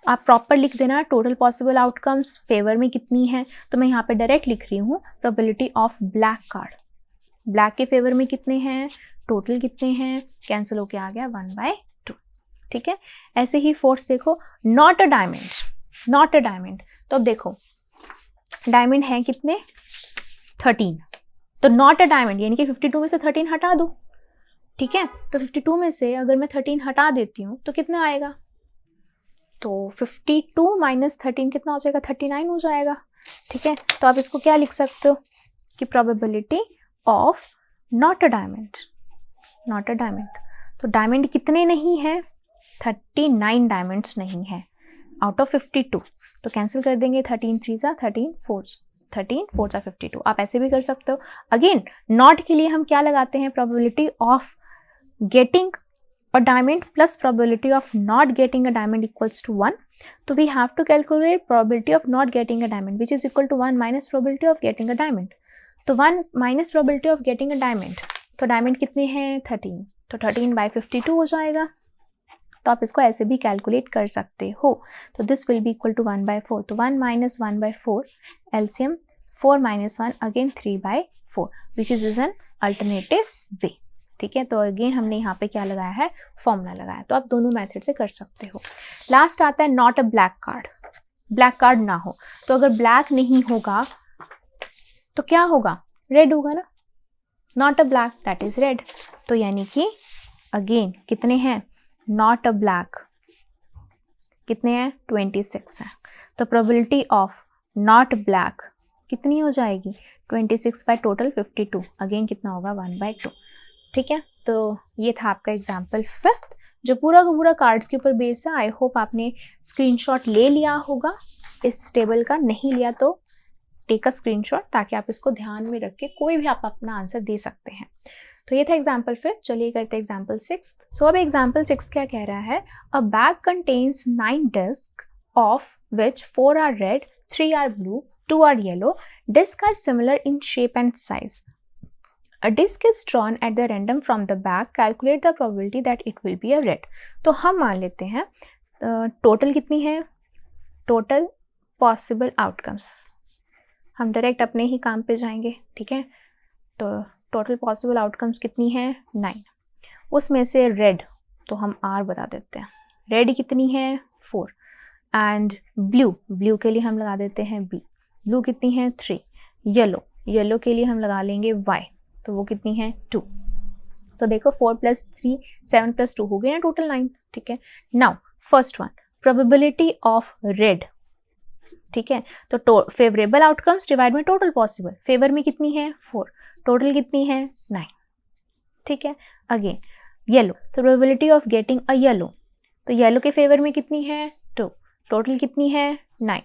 आप प्रॉपर लिख देना टोटल पॉसिबल आउटकम्स, फेवर में कितनी है। तो मैं यहाँ पे डायरेक्ट लिख रही हूँ probability of black card. Black के फेवर में कितने हैं? टोटल कितने हैं? कैंसिल होके आ गया 1/2, ठीक है। ऐसे ही फोर्थ देखो, not a diamond. Not a diamond, तो अब देखो डायमंड है कितने? 13। तो नॉट अ डायमंड यानी कि 52 में से 13 हटा दो, ठीक है। तो 52 में से अगर मैं 13 हटा देती हूँ तो कितना आएगा? तो 52 माइनस 13 कितना हो जाएगा? 39 हो जाएगा, ठीक है। तो आप इसको क्या लिख सकते हो कि probability of not a diamond, not a diamond. तो डायमंड कितने नहीं है? 39 डायमंड्स नहीं है आउट ऑफ 52। तो कैंसिल कर देंगे, 13 3 ज़ा 13 4 ज़ा 52। आप ऐसे भी कर सकते हो। अगेन नॉट के लिए हम क्या लगाते हैं? Probability of getting a diamond plus probability of not getting a diamond equals to 1. So we have to calculate probability of not getting a diamond, which is equal to 1 minus probability of getting a diamond. तो 1 minus probability of getting a diamond, तो diamond कितने हैं? 13। तो 13/52 हो जाएगा। तो आप इसको ऐसे भी कैलकुलेट कर सकते हो। तो this will be equal to 1/4। तो 1 minus 1/4 LCM 4 minus 1 again 3/4, which is an alternative way, ठीक है। तो अगेन हमने यहाँ पे क्या लगाया है? फॉर्मूला लगाया। तो आप दोनों मेथड से कर सकते हो। लास्ट आता है not a black card. Black card ना हो, तो अगर ब्लैक नहीं होगा तो क्या होगा? रेड होगा ना। Not a black that is red. तो यानी कि अगेन कितने हैं? नॉट अ ब्लैक कितने हैं? 26 है। तो प्रोबेबिलिटी ऑफ नॉट ब्लैक कितनी हो जाएगी? 26 बाय टोटल 52, अगेन कितना होगा? 1/2, ठीक है। तो ये था आपका एग्जाम्पल 5th, जो पूरा का पूरा कार्ड्स के ऊपर बेस है। आई होप आपने स्क्रीनशॉट ले लिया होगा इस टेबल का, नहीं लिया तो टेक अ स्क्रीनशॉट, ताकि आप इसको ध्यान में रख के कोई भी आप अपना आंसर दे सकते हैं। तो ये था एग्जाम्पल 5th। चलिए करते हैं एग्जाम्पल 6th। सो अब एग्जाम्पल 6 क्या कह रहा है? A bag contains 9 disc of which 4 are red, 3 are blue, 2 are yellow. Discs are similar in shape and size. A disc is drawn at the random from the bag. Calculate the probability that it will be a red. तो हम मान लेते हैं टोटल कितनी है? Total possible outcomes. हम डायरेक्ट अपने ही काम पे जाएंगे, ठीक है। तो टोटल पॉसिबल आउटकम्स कितनी है? 9। उसमें से रेड तो हम R बता देते हैं। रेड कितनी है? 4। एंड ब्लू के लिए हम लगा देते हैं B। ब्लू कितनी है? 3। येलो के लिए हम लगा लेंगे Y, तो वो कितनी है? 2। तो देखो 4 + 3 7 + 2 हो गई ना टोटल 9, ठीक है। Now first one, probability of red, ठीक है। तो फेवरेबल आउटकम्स डिवाइड में टोटल पॉसिबल। फेवर में कितनी है? 4, टोटल कितनी है? 9, ठीक है। अगेन येलो, तो probability of getting a yellow, तो येलो के फेवर में कितनी है 2, टोटल कितनी है 9.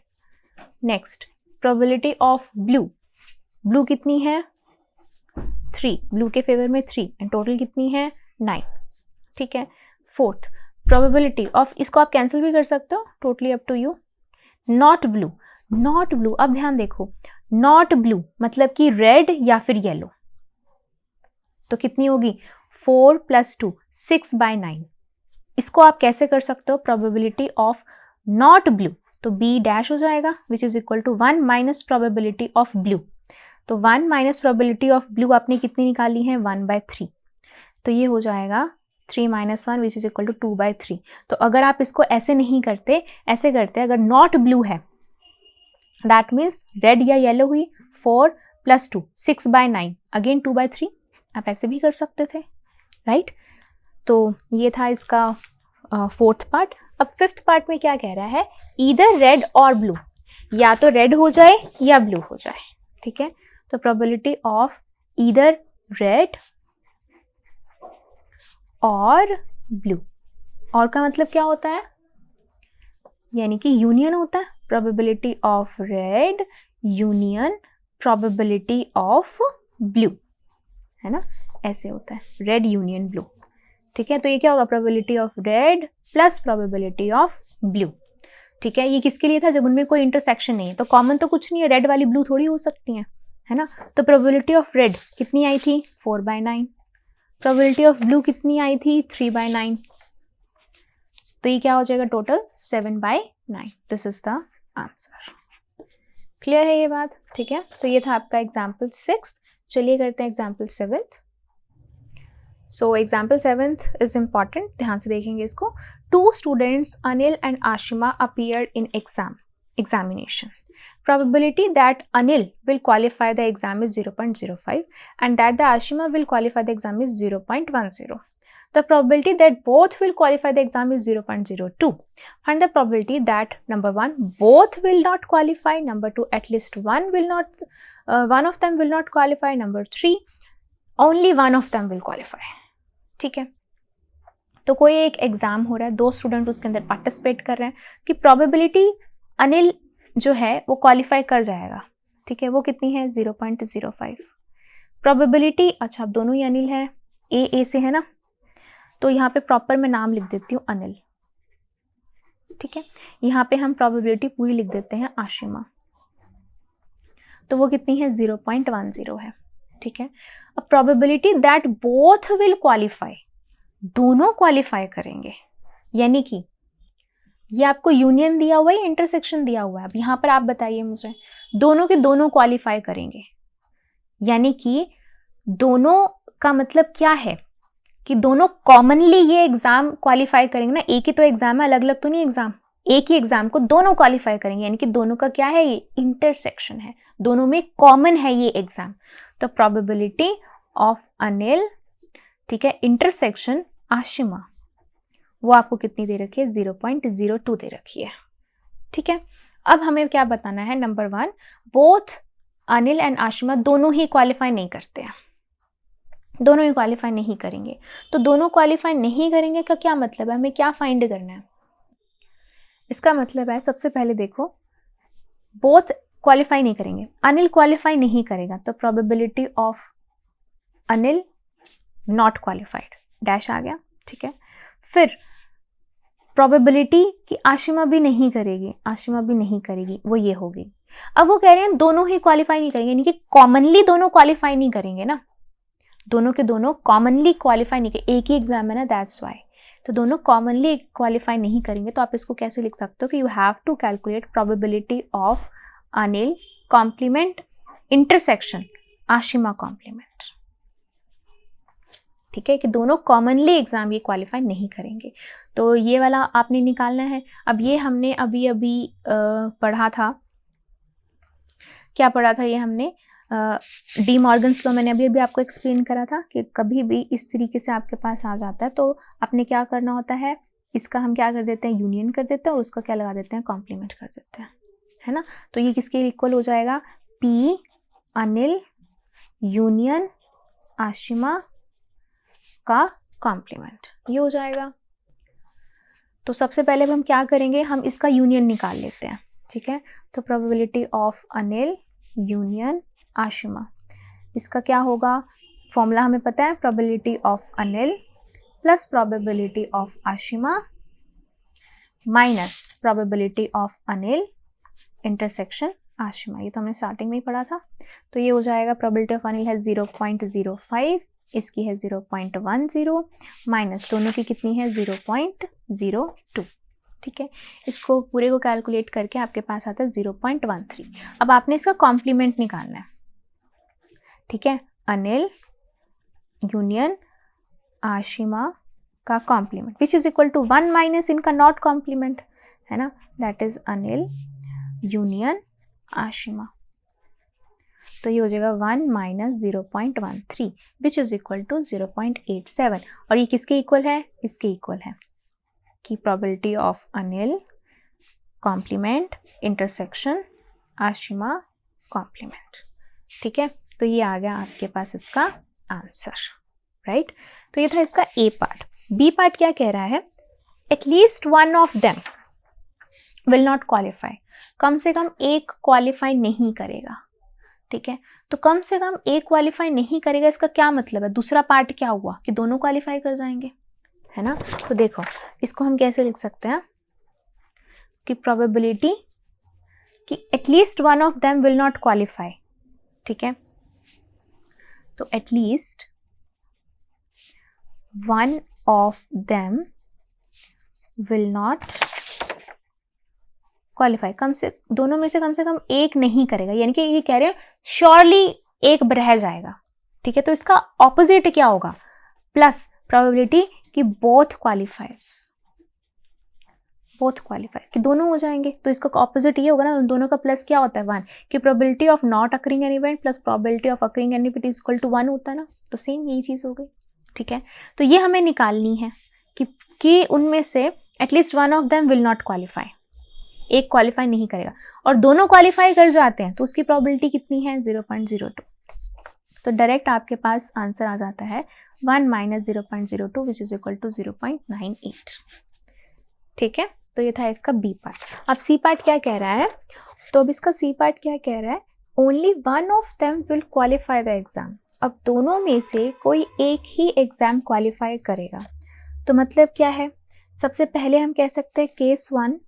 Next probability of blue, blue कितनी है 3, ब्लू के फेवर में 3 एंड टोटल कितनी है 9. ठीक है. फोर्थ प्रोबेबिलिटी ऑफ, इसको आप कैंसिल भी कर सकते हो, totally up to you. Not blue, not blue, अब ध्यान देखो, नॉट ब्लू मतलब कि रेड या फिर येलो, तो कितनी होगी 4 + 2 6/9. इसको आप कैसे कर सकते हो, प्रोबेबिलिटी ऑफ नॉट ब्लू, तो बी डैश हो जाएगा which is equal to 1 minus probability of blue. तो 1 माइनस प्रोबेबिलिटी ऑफ ब्लू आपने कितनी निकाली है 1/3, तो ये हो जाएगा 3 - 1 विच इज इक्वल टू 2/3. तो अगर आप इसको ऐसे नहीं करते, ऐसे करते, अगर नॉट ब्लू है दैट मीन्स रेड या येलो हुई, 4 + 2 6/9 अगेन 2/3, आप ऐसे भी कर सकते थे, राइट. तो ये था इसका फोर्थ पार्ट. अब फिफ्थ पार्ट में क्या कह रहा है, ईदर रेड और ब्लू, या तो रेड हो जाए या ब्लू हो जाए. ठीक है. तो प्रोबेबिलिटी ऑफ ईदर रेड और ब्लू, और का मतलब क्या होता है, यानी कि यूनियन होता है. Probability of red union probability of blue, है ना, ऐसे होता है, रेड यूनियन ब्लू. ठीक है. तो ये क्या होगा, probability of red plus probability of blue. ठीक है. ये किसके लिए था, जब उनमें कोई इंटरसेक्शन नहीं है, तो कॉमन तो कुछ नहीं है, रेड वाली ब्लू थोड़ी हो सकती है, है ना. तो प्रोबेबिलिटी ऑफ रेड कितनी आई थी 4/9, प्रोबेबिलिटी ऑफ ब्लू कितनी आई थी 3/9, तो ये क्या हो जाएगा total 7/9. This is the answer. Clear है ये बात. ठीक है. तो ये था आपका एग्जाम्पल 6. चलिए करते हैं example 7. So example 7 is important, ध्यान से देखेंगे इसको. 2 students Anil and Ashima appeared in examination. Probability that Anil will qualify the exam is 0.05 and that the Ashima will qualify the exam is 0.10. The probability that both will qualify the exam is 0.02. Find the probability that number 1 both will not qualify, number 2 at least one of them will not qualify, number 3 only one of them will qualify. ठीक है. तो कोई एक एग्जाम हो रहा है, 2 स्टूडेंट उसके अंदर पार्टिसिपेट कर रहे हैं कि प्रोबेबिलिटी अनिल जो है वो क्वालिफाई कर जाएगा. ठीक है. वो कितनी है 0.05. प्रोबेबिलिटी, अच्छा अब दोनों ही अनिल है, ए से है ना, तो यहाँ पे प्रॉपर मैं नाम लिख देती हूँ अनिल. ठीक है. यहाँ पे हम प्रोबेबिलिटी पूरी लिख देते हैं आशिमा, तो वो कितनी है 0.10 है. ठीक है. अब probability that both will qualify, दोनों क्वालिफाई करेंगे, यानी कि ये आपको यूनियन दिया हुआ है, इंटरसेक्शन दिया हुआ है. अब यहाँ पर आप बताइए मुझे, दोनों के दोनों क्वालिफाई करेंगे, यानी कि दोनों का मतलब क्या है कि दोनों कॉमनली ये एग्जाम क्वालिफाई करेंगे ना. एक ही तो एग्जाम है, अलग अलग तो नहीं एग्जाम, एक ही एग्जाम को दोनों क्वालिफाई करेंगे, यानी कि दोनों का क्या है, ये इंटरसेक्शन है, दोनों में कॉमन है ये एग्जाम. तो प्रोबेबिलिटी ऑफ अनिल, ठीक है, इंटरसेक्शन आशिमा, वो आपको कितनी दे रखी है 0.02 दे रखी है. ठीक है. अब हमें क्या बताना है, number 1 both Anil and Ashima दोनों ही क्वालिफाई नहीं करते हैं, दोनों ही क्वालिफाई नहीं करेंगे. तो दोनों क्वालिफाई नहीं करेंगे का क्या मतलब है, हमें क्या फाइंड करना है. इसका मतलब है सबसे पहले देखो, बोथ क्वालिफाई नहीं करेंगे, अनिल क्वालिफाई नहीं करेगा, तो probability of Anil not qualified dash आ गया. ठीक है. फिर प्रोबेबिलिटी कि आशिमा भी नहीं करेगी, आशिमा भी नहीं करेगी, वो ये होगी. अब वो कह रहे हैं दोनों ही क्वालिफाई नहीं करेंगे, यानी कि कॉमनली दोनों क्वालिफाई नहीं करेंगे ना, दोनों के दोनों कॉमनली क्वालिफाई नहीं करेंगे, एक ही एग्जाम है ना, दैट्स वाई. तो दोनों कॉमनली क्वालिफाई नहीं करेंगे, तो आप इसको कैसे लिख सकते हो कि you have to calculate probability of Anil complement intersection Ashima complement. ठीक है, कि दोनों कॉमनली एग्जाम ये क्वालिफाई नहीं करेंगे. तो ये वाला आपने निकालना है. अब ये हमने अभी पढ़ा था, क्या पढ़ा था, ये हमने डी मॉर्गन्स लॉ मैंने अभी आपको एक्सप्लेन करा था कि कभी भी इस तरीके से आपके पास आ जाता है तो आपने क्या करना होता है, इसका हम क्या कर देते हैं, यूनियन कर देते हैं और उसका क्या लगा देते हैं, कॉम्प्लीमेंट कर देते हैं, है ना. तो ये किसके इक्वल हो जाएगा, पी अनिल यूनियन आशिमा का कॉम्प्लीमेंट, ये हो जाएगा। तो सबसे पहले हम क्या करेंगे, हम इसका यूनियन निकाल लेते हैं, ठीक है। तो probability of Anil union Ashima, इसका क्या होगा, फॉर्मूला हमें पता है, probability of Anil plus probability of Ashima minus probability of Anil intersection Ashima, ये तो हमने स्टार्टिंग में ही पढ़ा था। तो ये हो जाएगा प्रोबेबिलिटी ऑफ अनिल है 0.05, इसकी है 0.10, माइनस दोनों की कितनी है 0.02, ठीक है। इसको पूरे को कैलकुलेट करके आपके पास आता है 0.13। अब आपने इसका कॉम्प्लीमेंट निकालना है, ठीक है। अनिल यूनियन आशिमा का complement which is equal to 1 minus इनका नॉट कॉम्प्लीमेंट, है ना, that is Anil union Ashima. तो ये हो जाएगा 1 minus 0.13 which is equal to 0.87, और ये किसके इक्वल है, इसके इक्वल है कि probability of Anil complement intersection Ashima complement, ठीक है। तो ये आ गया आपके पास इसका आंसर, राइट। तो ये था इसका ए पार्ट। बी पार्ट क्या कह रहा है, at least one of them will not qualify, कम से कम एक क्वालिफाई नहीं करेगा, ठीक है। तो कम से कम एक क्वालिफाई नहीं करेगा, इसका क्या मतलब है, दूसरा पार्ट क्या हुआ कि दोनों क्वालिफाई कर जाएंगे, है ना। तो देखो इसको हम कैसे लिख सकते हैं कि प्रोबेबिलिटी कि at least one of them will not qualify, ठीक है। तो at least one of them will not qualify, कम से दोनों में से कम एक नहीं करेगा, यानी कि ये कह रहे हैं श्योरली एक रह जाएगा, ठीक है। तो इसका ऑपोजिट क्या होगा, प्लस प्रोबेबिलिटी कि बोथ क्वालिफाइज, बोथ क्वालिफाई कि दोनों हो जाएंगे। तो इसका ऑपोजिट ये होगा ना, उन दोनों का प्लस क्या होता है 1, कि probability of not occurring an event plus probability of occurring an event is equal to 1 होता है ना। तो सेम यही चीज़ हो गई, ठीक है। तो ये हमें निकालनी है कि उनमें से at least one of them will not qualify, एक क्वालिफाई नहीं करेगा, और दोनों क्वालिफाई कर जाते हैं तो उसकी प्रोबेबिलिटी कितनी है 0.02। तो डायरेक्ट आपके पास आंसर आ जाता है 1 minus 0.02 which is equal to 0.98, ठीक है। तो ये था इसका बी पार्ट। अब सी पार्ट क्या कह रहा है, तो अब इसका सी पार्ट क्या कह रहा है, only one of them will qualify the exam, अब दोनों में से कोई एक ही एग्जाम क्वालिफाई करेगा। तो मतलब क्या है, सबसे पहले हम कह सकते हैं केस 1,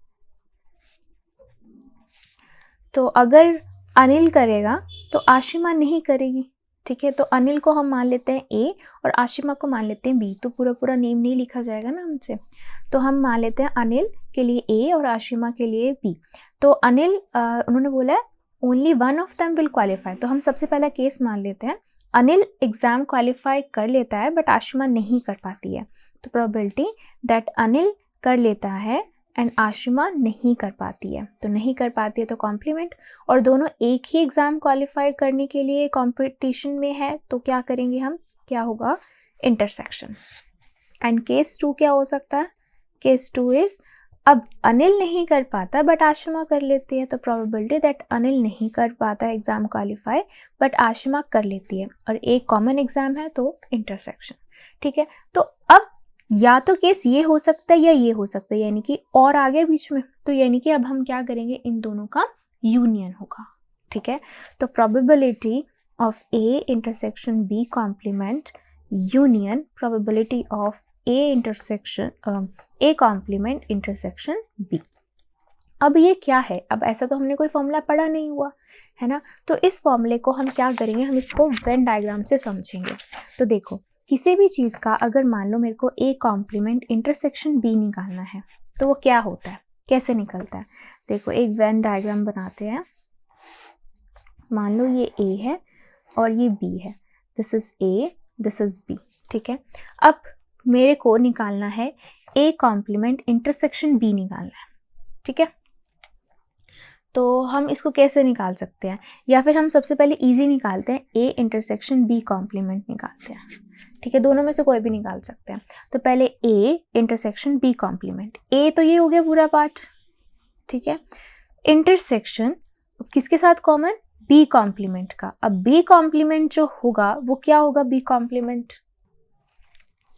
तो अगर अनिल करेगा तो आशिमा नहीं करेगी, ठीक है। तो अनिल को हम मान लेते हैं ए और आशिमा को मान लेते हैं बी, तो पूरा नेम नहीं लिखा जाएगा ना हमसे, तो हम मान लेते हैं अनिल के लिए ए और आशिमा के लिए बी। तो अनिल उन्होंने बोला है only one of them will qualify, तो हम सबसे पहला केस मान लेते हैं अनिल एग्जाम क्वालिफाई कर लेता है बट आशिमा नहीं कर पाती है। तो प्रोबेबिलिटी दैट अनिल कर लेता है एंड आशिमा नहीं कर पाती है, तो नहीं कर पाती है तो कॉम्प्लीमेंट, और दोनों एक ही एग्ज़ाम क्वालिफाई करने के लिए कंपटीशन में है, तो क्या करेंगे हम, क्या होगा, इंटरसेक्शन। एंड केस 2 क्या हो सकता है, केस 2 इज अब अनिल नहीं कर पाता बट आशिमा कर लेती है, तो प्रोबेबिलिटी दैट अनिल नहीं कर पाता है एग्ज़ाम क्वालिफाई बट आशिमा कर लेती है, और एक कॉमन एग्ज़ाम है तो इंटरसेक्शन, ठीक है। तो अब या तो केस ये हो सकता है या ये हो सकता है, यानी कि और आगे बीच में, तो यानी कि अब हम क्या करेंगे, इन दोनों का यूनियन होगा, ठीक है। तो probability of A intersection B complement union probability of A intersection A complement intersection B. अब ये क्या है, अब ऐसा तो हमने कोई फॉर्मूला पढ़ा नहीं हुआ है ना, तो इस फॉर्मूले को हम क्या करेंगे, हम इसको वेन डायग्राम से समझेंगे। तो देखो किसी भी चीज़ का अगर मान लो मेरे को ए कॉम्प्लीमेंट इंटरसेक्शन बी निकालना है तो वो क्या होता है, कैसे निकलता है, देखो एक वेन डायग्राम बनाते हैं। मान लो ये ए है और ये बी है, this is A this is B, ठीक है। अब मेरे को निकालना है ए कॉम्प्लीमेंट इंटरसेक्शन बी निकालना है, ठीक है। तो हम इसको कैसे निकाल सकते हैं, या फिर हम सबसे पहले इजी निकालते हैं, ए इंटरसेक्शन बी कॉम्प्लीमेंट निकालते हैं, ठीक है। दोनों में से कोई भी निकाल सकते हैं। तो पहले ए इंटरसेक्शन बी कॉम्प्लीमेंट, ए तो ये हो गया पूरा पार्ट, ठीक है। इंटरसेक्शन किसके साथ कॉमन, बी कॉम्प्लीमेंट का। अब बी कॉम्प्लीमेंट जो होगा वो क्या होगा, बी कॉम्प्लीमेंट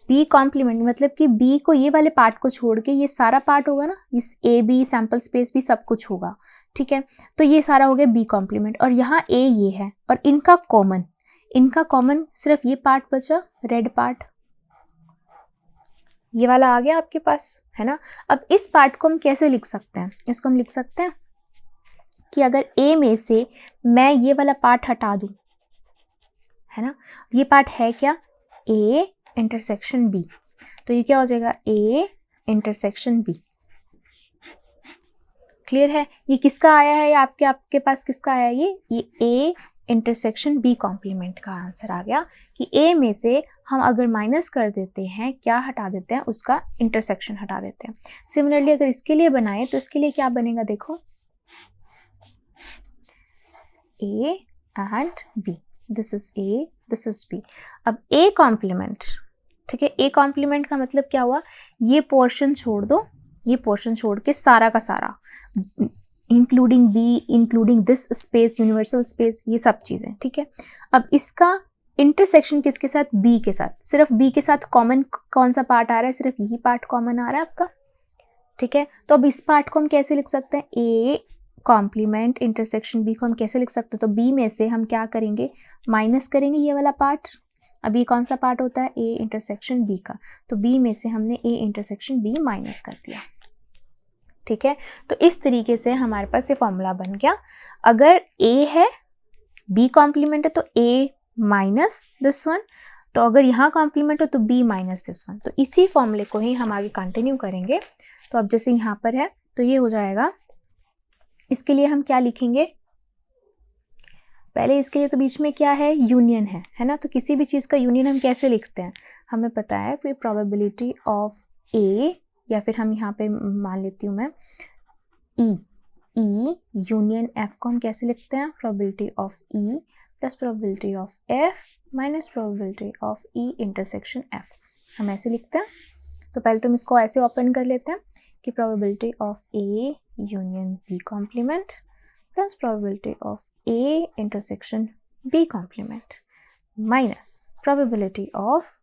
बी कॉम्प्लीमेंट मतलब कि बी को ये वाले पार्ट को छोड़ के ये सारा पार्ट होगा ना, इस ए बी सैम्पल स्पेस भी सब कुछ होगा, ठीक है। तो ये सारा हो गया बी कॉम्प्लीमेंट, और यहाँ ए ये है और इनका कॉमन सिर्फ ये पार्ट बचा, रेड पार्ट, ये वाला आ गया आपके पास, है ना। अब इस पार्ट को हम कैसे लिख सकते हैं, इसको हम लिख सकते हैं कि अगर ए में से मैं ये वाला पार्ट हटा दूं, है ना, ये पार्ट है क्या, ए इंटरसेक्शन बी, तो ये क्या हो जाएगा, ए इंटरसेक्शन बी। क्लियर है, ये किसका आया है, आपके पास किसका आया है, ये ए इंटरसेक्शन बी कॉम्प्लीमेंट का आंसर आ गया कि ए में से हम अगर माइनस कर देते हैं, क्या हटा देते हैं, उसका इंटरसेक्शन हटा देते हैं। सिमिलरली अगर इसके लिए बनाए तो इसके लिए क्या बनेगा, देखो A and B, this is A, this is B. अब ए कॉम्प्लीमेंट, ठीक है, ए कॉम्प्लीमेंट का मतलब क्या हुआ, ये पोर्शन छोड़ दो, ये पोर्शन छोड़ के सारा का सारा, including B, including this space, universal space, ये सब चीज़ें, ठीक है। अब इसका इंटरसेक्शन किसके साथ, बी के साथ, सिर्फ बी के साथ कॉमन कौन सा पार्ट आ रहा है, सिर्फ यही पार्ट कॉमन आ रहा है आपका, ठीक है। तो अब इस पार्ट को हम कैसे लिख सकते हैं, ए कॉम्प्लीमेंट इंटरसेक्शन बी को हम कैसे लिख सकते हैं, तो बी में से हम क्या करेंगे, माइनस करेंगे ये वाला पार्ट। अब ये कौन सा पार्ट होता है, ए इंटरसेक्शन बी का, तो बी में से हमने ए इंटरसेक्शन बी माइनस कर दिया, ठीक है। तो इस तरीके से हमारे पास ये फॉर्मूला बन गया, अगर ए है, बी कॉम्प्लीमेंट है तो ए माइनस दिस वन, तो अगर यहाँ कॉम्प्लीमेंट हो तो बी माइनस दिस वन। तो इसी फॉर्मूले को ही हम आगे कंटिन्यू करेंगे। तो अब जैसे यहाँ पर है तो ये हो जाएगा, इसके लिए हम क्या लिखेंगे, पहले इसके लिए तो बीच में क्या है, यूनियन है ना। तो किसी भी चीज़ का यूनियन हम कैसे लिखते हैं, हमें पता है कि प्रोबेबिलिटी ऑफ ए, या फिर हम यहाँ पे मान लेती हूँ मैं ई यूनियन एफ को हम कैसे लिखते हैं, probability of E plus probability of F minus probability of E intersection F, हम ऐसे लिखते हैं। तो पहले तो हम इसको ऐसे ओपन कर लेते हैं कि probability of A union B complement plus probability of A intersection B complement minus probability of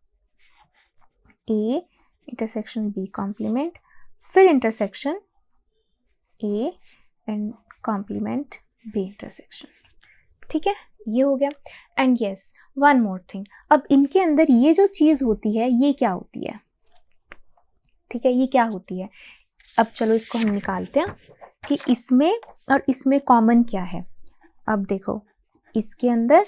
A intersection B complement, फिर intersection A and complement B intersection, ठीक है, ये हो गया। And yes, one more thing, अब इनके अंदर ये जो चीज़ होती है ये क्या होती है, ठीक है, ये क्या होती है। अब चलो इसको हम निकालते हैं कि इसमें और इसमें कॉमन क्या है। अब देखो इसके अंदर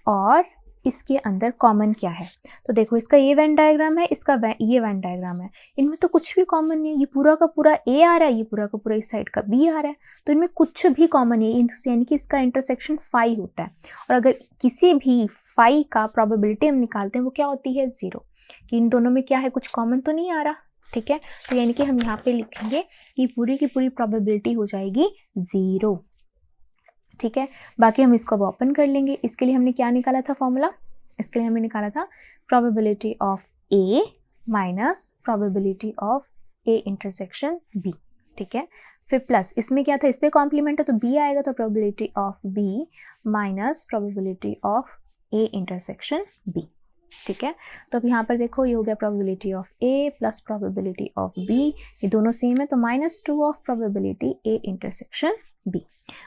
और इसके अंदर कॉमन क्या है, तो देखो इसका ये वेन डायग्राम है, इसका ये वेन डायग्राम है, इनमें तो कुछ भी कॉमन नहीं है, ये पूरा का पूरा ए आ रहा है, ये पूरा का पूरा इस साइड का बी आ रहा है, तो इनमें कुछ भी कॉमन नहीं है, यानी कि इसका इंटरसेक्शन फाई होता है। और अगर किसी भी फाई का प्रोबेबिलिटी हम निकालते हैं वो क्या होती है, 0, कि इन दोनों में क्या है, कुछ कॉमन तो नहीं आ रहा, ठीक है। तो यानी कि हम यहाँ पे लिखेंगे कि पूरी की पूरी प्रोबेबिलिटी हो जाएगी 0, ठीक है। बाकी हम इसको अब ओपन कर लेंगे। इसके लिए हमने क्या निकाला था फॉर्मूला, इसके लिए हमने निकाला था probability of A minus probability of A intersection B, ठीक है। फिर प्लस इसमें क्या था, इस पे कॉम्प्लीमेंट है तो बी आएगा, तो probability of B minus probability of A intersection B, ठीक है। तो अब यहाँ पर देखो ये हो गया probability of A plus probability of B, ये दोनों सेम है तो -2 of probability A intersection B.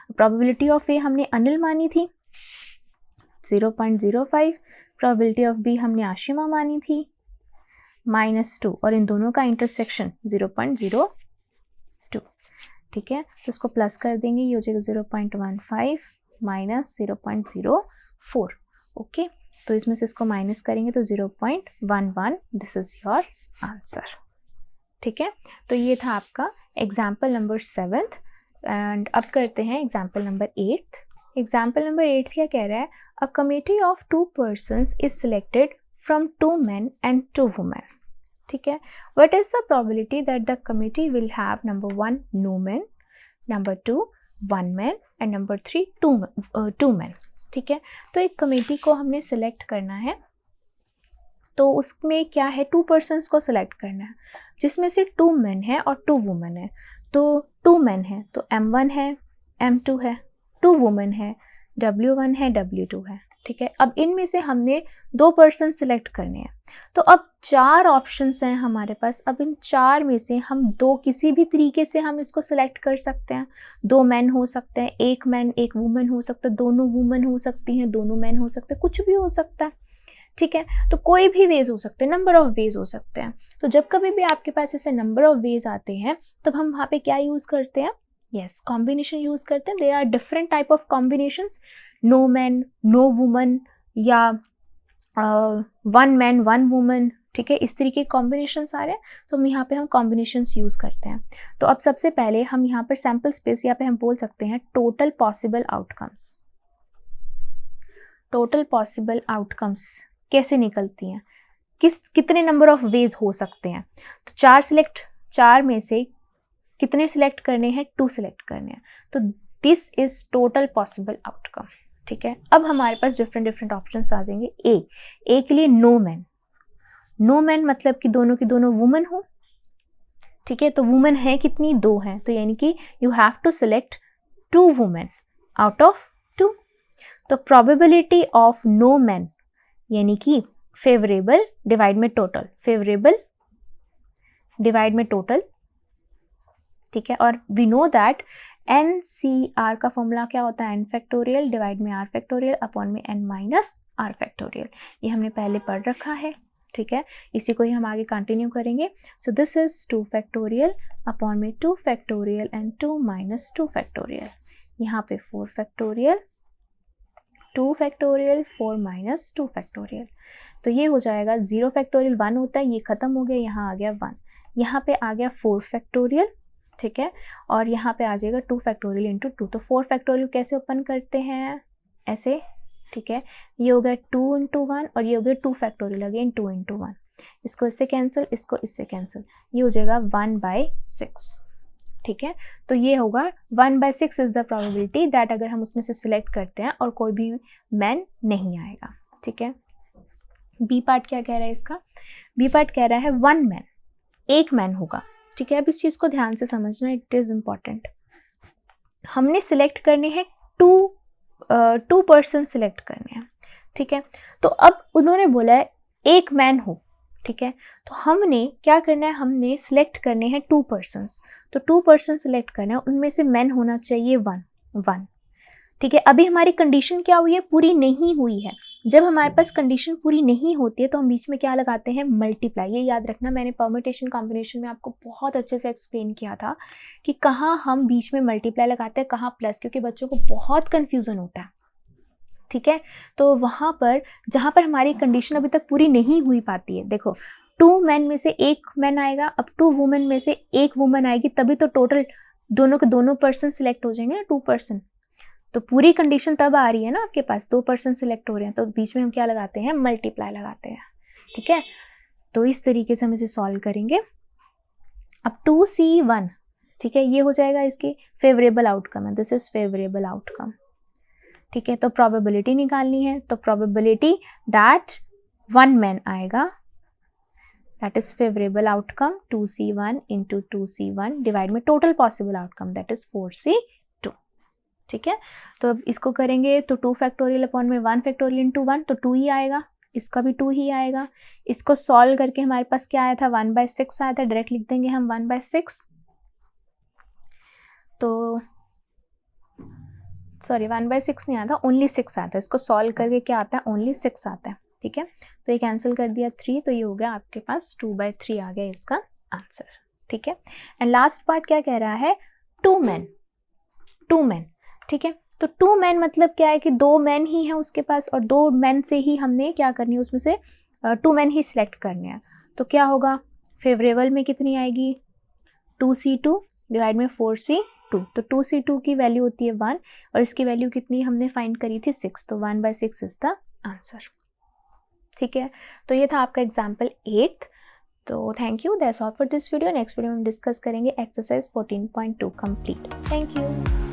Probability of A हमने अनिल मानी थी 0.05, प्रोबेबिलिटी ऑफ बी हमने आशिमा मानी थी -2, और इन दोनों का इंटरसेक्शन 0.02, ठीक है। तो इसको प्लस कर देंगे, ये हो जाएगा 0.15 माइनस 0.04, ओके। तो इसमें से इसको माइनस करेंगे तो 0.11, दिस इज योर आंसर, ठीक है। तो ये था आपका एग्जाम्पल नंबर 7th। एंड अब करते हैं example number 8th। Example number 8 क्या कह रहा है, a committee of 2 persons is selected from 2 men and 2 women, ठीक है। What is the probability that the committee will have number 1 no men, number 2 1 man and number 3 2 men, ठीक है। तो एक कमेटी को हमने सिलेक्ट करना है, तो उसमें क्या है, 2 persons को सिलेक्ट करना है जिसमें से 2 men है और 2 women है। तो 2 men है तो M1 है, M2 है, 2 women है, W1 है, W2 है, ठीक है। अब इनमें से हमने 2 पर्सन सिलेक्ट करने हैं, तो अब 4 ऑप्शंस हैं हमारे पास। अब इन 4 में से हम 2 किसी भी तरीके से हम इसको सिलेक्ट कर सकते हैं। 2 मैन हो सकते हैं, 1 मैन 1 वुमन हो सकता है, दोनों वुमन हो सकती हैं, दोनों मैन हो सकते हैं, कुछ भी हो सकता है, ठीक है। तो कोई भी वेज हो सकते हैं, नंबर ऑफ वेज हो सकते हैं। तो जब कभी भी आपके पास ऐसे नंबर ऑफ वेज आते हैं तब हम वहाँ पे क्या यूज़ करते हैं, यस, कॉम्बिनेशन यूज़ करते हैं। There are different type of combinations, no man no woman या 1 मैन 1 वुमन, ठीक है, इस तरीके के कॉम्बिनेशंस आ रहे हैं, तो हम यहाँ पे हम कॉम्बिनेशंस यूज़ करते हैं। तो अब सबसे पहले हम यहाँ पर सैम्पल स्पेस, यहाँ पे हम बोल सकते हैं total possible outcomes. Total possible outcomes कैसे निकलती हैं, कितने नंबर ऑफ वेज हो सकते हैं। तो 4 में से कितने सिलेक्ट करने हैं, 2 सिलेक्ट करने हैं, तो this is total possible outcome, ठीक है। अब हमारे पास डिफरेंट ऑप्शंस आ जाएंगे। ए के लिए नो मैन, नो मैन मतलब कि दोनों की दोनों वुमन हो, ठीक है। तो वुमन है कितनी, 2 हैं, तो यानी कि you have to select 2 women out of 2। तो प्रोबेबिलिटी ऑफ नो मैन यानी कि फेवरेबल डिवाइड में टोटल, फेवरेबल डिवाइड में टोटल, ठीक है। और वी नो दैट NCR का फॉर्मूला क्या होता है, n फैक्टोरियल डिवाइड में r फैक्टोरियल अपॉन में n माइनस r फैक्टोरियल। ये हमने पहले पढ़ रखा है, ठीक है। इसी को ही हम आगे कंटिन्यू करेंगे। So this is 2 factorial upon में 2 फैक्टोरियल एंड 2 माइनस 2 फैक्टोरियल। यहाँ पे 4 फैक्टोरियल, 2 फैक्टोरियल, 4 माइनस 2 फैक्टोरियल। तो ये हो जाएगा 0 फैक्टोरियल 1 होता है, ये खत्म हो गया, यहाँ आ गया 1, यहाँ पे आ गया 4 फैक्टोरियल, ठीक है। और यहाँ पे आ जाएगा 2 फैक्टोरियल इंटू 2। तो 4 फैक्टोरियल कैसे ओपन करते हैं, ऐसे, ठीक है। ये हो गया 2 इंटू 1 और ये हो गया 2 फैक्टोरियल अगेन 2 इंटू 1। इसको इससे कैंसिल, इसको इससे कैंसिल, ये हो जाएगा 1/6, ठीक है। तो ये होगा 1/6 इज द प्रोबेबिलिटी दैट अगर हम उसमें से सिलेक्ट करते हैं और कोई भी मैन नहीं आएगा, ठीक है। बी पार्ट क्या कह रहा है इसका, बी पार्ट कह रहा है 1 मैन, 1 मैन होगा, ठीक है। अब इस चीज़ को ध्यान से समझना, इट इज़ इम्पॉर्टेंट। हमने सिलेक्ट करने हैं 2 पर्सन सिलेक्ट करने हैं, ठीक है। तो अब उन्होंने बोला है 1 मैन हो, ठीक है। तो हमने क्या करना है, हमने सिलेक्ट करने हैं 2 पर्सन्स। तो 2 पर्सन सिलेक्ट करना है, उनमें से मैन होना चाहिए 1, ठीक है। अभी हमारी कंडीशन क्या हुई है, पूरी नहीं हुई है। जब हमारे पास कंडीशन पूरी नहीं होती है तो हम बीच में क्या लगाते हैं, मल्टीप्लाई। ये याद रखना, मैंने परम्यूटेशन कॉम्बिनेशन में आपको बहुत अच्छे से एक्सप्लेन किया था कि कहाँ हम बीच में मल्टीप्लाई लगाते हैं, कहाँ प्लस, क्योंकि बच्चों को बहुत कन्फ्यूज़न होता है, ठीक है। तो वहाँ पर जहाँ पर हमारी कंडीशन अभी तक पूरी नहीं हुई पाती है, देखो 2 मैन में से 1 मैन आएगा, अब 2 वुमेन में से 1 वुमन आएगी, तभी तो टोटल दोनों के दोनों पर्सन सिलेक्ट हो जाएंगे ना, 2 पर्सन। तो पूरी कंडीशन तब आ रही है ना आपके पास, 2 पर्सन सिलेक्ट हो रहे हैं, तो बीच में हम क्या लगाते हैं, मल्टीप्लाई लगाते हैं, ठीक है। तो इस तरीके से हम इसे सॉल्व करेंगे। अब 2C1, ठीक है, ये हो जाएगा इसकी फेवरेबल आउटकम है, दिस इज फेवरेबल आउटकम, ठीक है। तो प्रोबेबिलिटी निकालनी है, तो प्रोबेबिलिटी दैट 1 मैन आएगा, that is favourable outcome 2C1 into 2C1 divide में total possible outcome that is 4C2, ठीक है। तो अब इसको करेंगे तो 2 फैक्टोरियल अपॉन में 1 फैक्टोरियल इंटू 1, तो 2 ही आएगा, इसका भी 2 ही आएगा। इसको सॉल्व करके हमारे पास क्या आया था, 1/6 आया था, डायरेक्ट लिख देंगे हम 1/6। तो सॉरी 1/6 नहीं आता, ओनली 6 आता है। इसको सॉल्व करके क्या आता है, ओनली 6 आता है, ठीक है। तो ये कैंसिल कर दिया 3, तो ये हो गया आपके पास 2/3 आ गया इसका आंसर, ठीक है। एंड लास्ट पार्ट क्या कह रहा है, 2 मैन, ठीक है। तो 2 मैन मतलब क्या है कि 2 मैन ही हैं उसके पास, और 2 मैन से ही हमने क्या करनी है, उसमें से 2 मैन ही सिलेक्ट करने हैं। तो क्या होगा, फेवरेबल में कितनी आएगी, 2C2 डिवाइड में 4C2। तो 2C2 की वैल्यू होती है 1 और इसकी वैल्यू कितनी हमने फाइंड करी थी 6, तो 1/6 इज द आंसर, ठीक है। तो ये था आपका एग्जाम्पल 8th। तो thank you, that's all for this video. Next video में डिस्कस करेंगे एक्सरसाइज 14.2 कंप्लीट। Thank you.